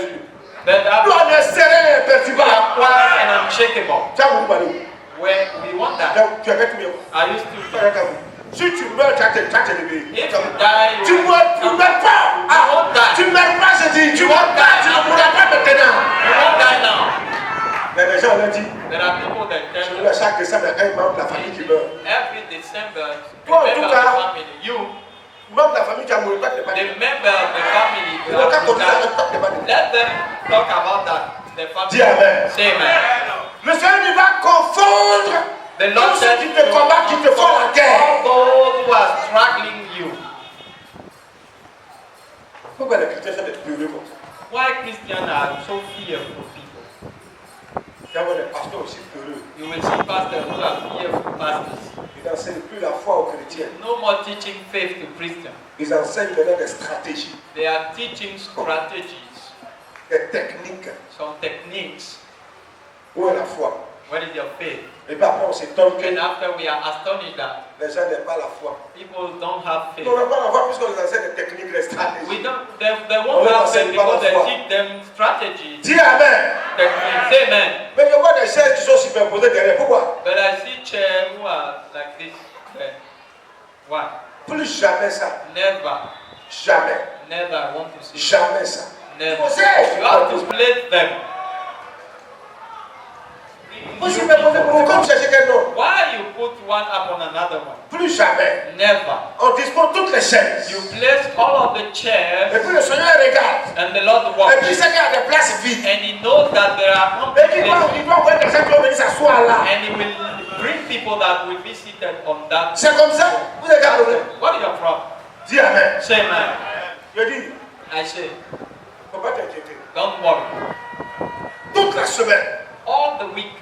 That Nous, on est serein et we imperturbable. are quiet and unshakable. Tu as voulu parler. Where we want that. Donc, tu as fait tout bien. I used to be. Si tu meurs, tu as te levé. If you die, Tu you meurs, tu ne meurs pas. won't die. Tu ne meurs pas, je dis. Tu ne meurs pas, tu ne mourras pas maintenant. won't die now. Il y a des gens, on a dit, There are people that tell je you veux à chaque décembre, il y a un membre de la famille qui meurt. every December, Toi, en remember tout cas, the family. You, Membre de la famille qui a mouru, pas de the pas. member of the family, Le you cas have qu'on to dit, ça die. ne pas de pas. Let them talk about that. The family. Dis Amen. Say amen. Le Seigneur, il va confondre The Lord tous ceux said qui te combattent, qui te font la guerre. all those who are struggling you. Pourquoi les chrétiens sont des peureux comme ça? Why Christians are so fearful people? Il y a des pasteurs aussi peureux. You will see pastors who are fearful pastors. Ils n'enseignent plus la foi aux chrétiens. No more teaching faith to Christians. Ils enseignent maintenant des stratégies, They are teaching strategies, des techniques. some techniques. Où est la foi? What is your faith? Et puis après, on s'étonne que And after we are astonished that les gens n'aient pas la foi. people don't have faith. Ils n'ont pas la foi puisqu'on les enseigne des techniques, des stratégies. We don't, they won't have faith because they teach them strategies. Dis Amen. Techniques. Say amen. Mais je vois des chaises qui sont superposées derrière. Pourquoi? But I see chairs who are like this. There. Why? Plus jamais ça. Never. Jamais. Never I want to see. Jamais ça. Never. Posez. You have to split them. Vous superposez pourquoi vous cherchez quel nom? Why you put one upon another one? Plus jamais. Never. On dispose toutes les chaises. You place all of the Et chairs puis le Seigneur regarde. and the Lord Et walks. puis il sait qu'il y a des places vides. And he knows that there are Et empty puis places. il doit envoyer des gens qui vont venir s'asseoir là. And he will bring people that will be seated on that. C'est comme ça. Vous avez un problème. What is your problem? Dis Amen. Say amen. Je dis, I say, il ne faut pas t'inquiéter. don't worry. Toute la semaine, All the week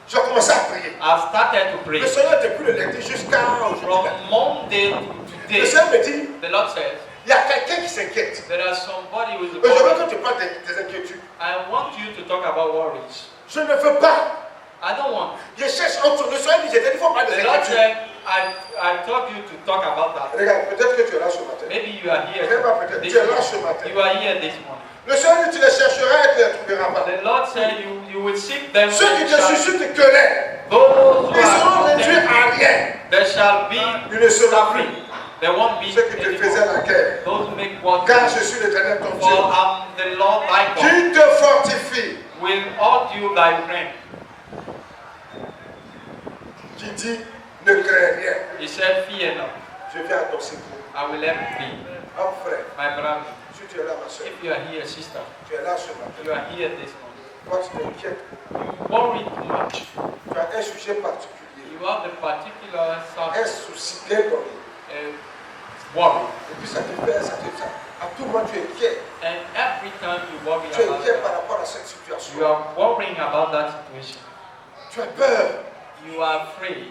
j'ai commencé à prier. I've started to pray. Le Seigneur depuis le lundi jusqu'à From aujourd'hui. Monday to Le today, Seigneur me dit, the Lord says, il y a quelqu'un qui s'inquiète. there are somebody who is Et je veux worried. que tu parles des inquiétudes. I want you to talk about worries. Je ne veux pas. I don't want. Je cherche entre le Seigneur dit, il faut parler des The Lord inquiétudes. said, I told you to talk about that. Regarde, peut-être que tu es là ce matin. Maybe you are here. Même pas peut-être, This tu es là morning. ce matin. You are here this morning. Le Seigneur dit, tu les chercheras et tu ne les trouveras pas. The Lord said you will seek them. Ceux qui and te shall- suscitent querelle, Those who ils seront are réduits content, à rien. there shall be Ils ne seront plus suffering. There won't be ceux qui te faisaient anymore. la guerre. Those who make war. Car je suis l'Éternel ton For Dieu, I'm the Lord thy God. qui te fortifie, Will all you thy friend. qui dit, ne crains rien. He said, fear not. Je viens à ton secours. I will help thee. Homme frère, My brother, si tu es là, ma soeur, if you are here, sister, tu es là ce matin. you are here this morning. Toi, tu t'inquiètes. You worry too much. Tu as un sujet particulier, You have a particular un souci bien donné. worry. Et puis ça te fait, ça te fait. À tout moment, tu es inquiet. And every time you worry Tu es about inquiet that, par rapport à cette situation. you are worrying about that situation. Tu as peur You are afraid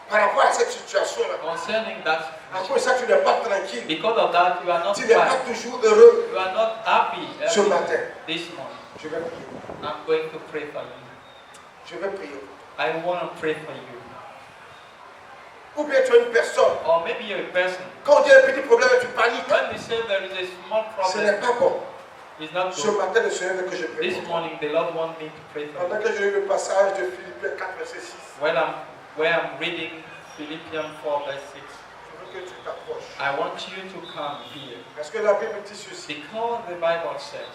par rapport à cette situation-là. concerning that À situation. cause de ça, tu n'es pas tranquille. Because of that, you are not Tu n'es pas quiet. toujours heureux. You are not happy Ce matin, this morning. je vais prier. I'm going to pray for you. Je vais prier. I want to pray for you. Ou bien tu es une personne. Or maybe you're a person. Quand on dit un petit problème, tu paniques. When they say there is a small Ce n'est problem, pas bon. it's not Ce good. matin, le Seigneur veut que je prie. This morning, the Lord wants me to pray for Pendant you. que j'ai lu le passage de Philippiens 4, verset 6, Where I'm reading Philippians 4, verse 6, je veux que tu t'approches. I want you to come here. Parce que la Bible dit ceci. Because the Bible says,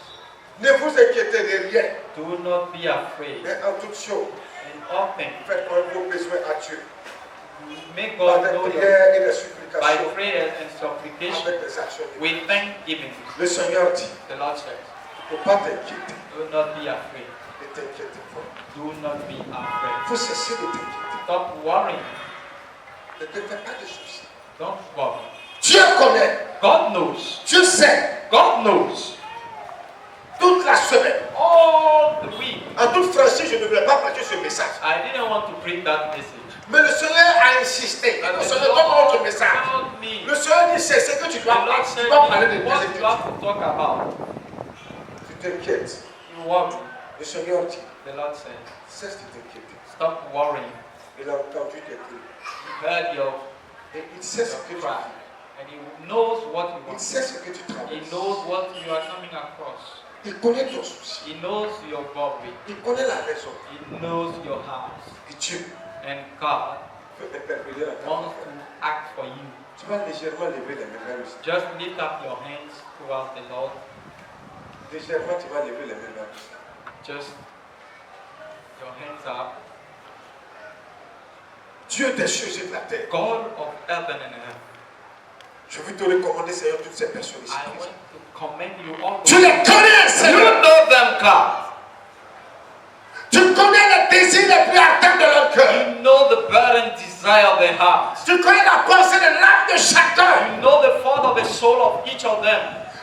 Ne vous inquiétez de rien, do not be afraid. mais en toute chose, In all things, faites connaître vos besoins à Dieu. make Par God des know your prières et des by supplications, prayers and supplication avec des actions. with thanksgiving. Le Seigneur dit, The Lord says, il ne faut pas t'inquiéter. do not be afraid. Ne t'inquiète pas. Do not be Il afraid. faut cesser de t'inquiéter. Stop worrying. Ne te fais pas de soucis. Don't worry. Dieu connaît. God knows. Dieu sait. God knows. Toute la semaine, All the week, en toute franchise, je ne voulais pas partager ce message. I didn't want to bring that message. Mais le Seigneur a insisté. But Le the Seigneur donne notre message. told me. Le Seigneur dit, c'est ce que tu The dois Lord parler. said, Tu dois parler de what tes you études. have to talk about. Tu t'inquiètes. You worry. Le Seigneur dit, The Lord said, cesse de t'inquiéter. stop worrying. Il a entendu tes cris. He heard your Et il sait ce que tu cry. fais. And He knows what you Il want. sait ce que tu He traverses. knows what you are coming across. Il connaît ton souci. He knows your worry. Il connaît la raison. He knows your house. Et Dieu And God peut intervenir à ta wants faveur. to act for you. Tu vas légèrement lever les mains vers le Seigneur. Just lift up your hands towards the Lord. Légèrement, tu vas lever les mains vers le Seigneur. Just your hands up. Dieu des cieux et de la terre. God of heaven and earth, Je veux te recommander, Seigneur, toutes ces personnes ici. I want to commend you all. Tu les connais, You Seigneur. know them, God. Tu connais les désirs les plus ardents de leur cœur. You know the burden, desire of their hearts. Tu connais la pensée de l'âme de chacun. You know the thought of the soul of each of them.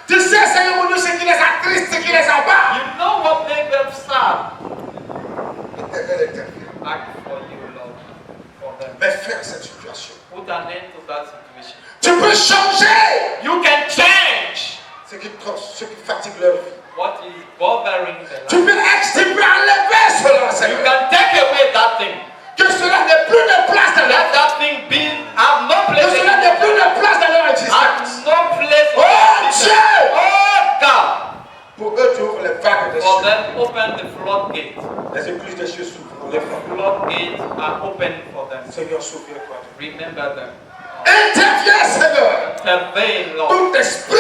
Tu sais, Seigneur, mon Dieu, ce qui les attriste, ce qui les abat. You know what makes them sad. Éternel, éternel. Act for you, Lord, for them. Mais faire cette situation. Put an end to that situation. Tu peux changer You can change ce qui fatigue leur vie. what is bothering their Tu life. peux enlever cela, You Seigneur. can take away that thing. Que cela n'ait plus de place dans Let leur vie. that thing be, have no Que place in cela n'ait plus de place dans leur have existence. no place in Oh, existence. Dieu! Oh God! Pour eux, tu ouvres les vagues des For cieux. them, open the floodgate. Les écluses des cieux s'ouvrent. On The les voit. floodgates are open for them. Seigneur, souviens-toi. Remember them. Interviens, Seigneur. Intervene, Lord. Tout esprit,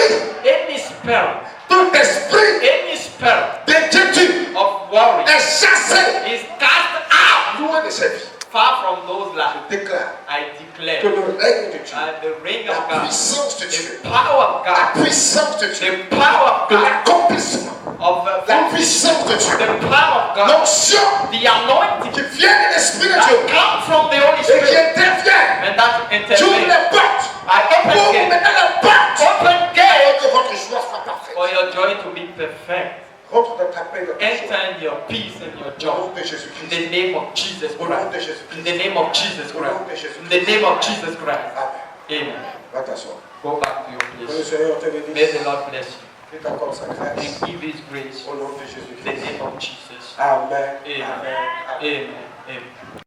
Any spirit, any spirit d'inquiétude of worry est chassé is cast out loin de cette vie. far from those lives. Je déclare I que declare le règne de Dieu, the reign la of God, puissance de Dieu, the power of la God, puissance de Dieu, the power of de God, l'accomplissement, of la puissance de Dieu, the power of God, l'onction the anointing qui vient de l'Esprit de that Dieu comes from the Holy et qui Spirit, intervient. and that Tu ouvres intervenes. les portes. I open Ouvre gate, maintenant les portes. open gate Afin que votre joie soit parfaite. for your joy to be perfect. Rentre dans ta paix et dans ta joie. Enter in your peace and your Au joy. nom de In Jésus-Christ. the name of Jesus Au nom de Christ. Jésus-Christ. In the name of Jesus Au nom de Christ. Jésus-Christ. In the name of Jesus Christ. Amen. Amen. Va t'asseoir. Go back to your Que le place. Seigneur te May bénisse. the Lord bless you Il t'accorde sa grâce. and give His grace. Au nom de In the Jésus-Christ. name of Jesus. Amen. Amen. Amen. Amen. Amen.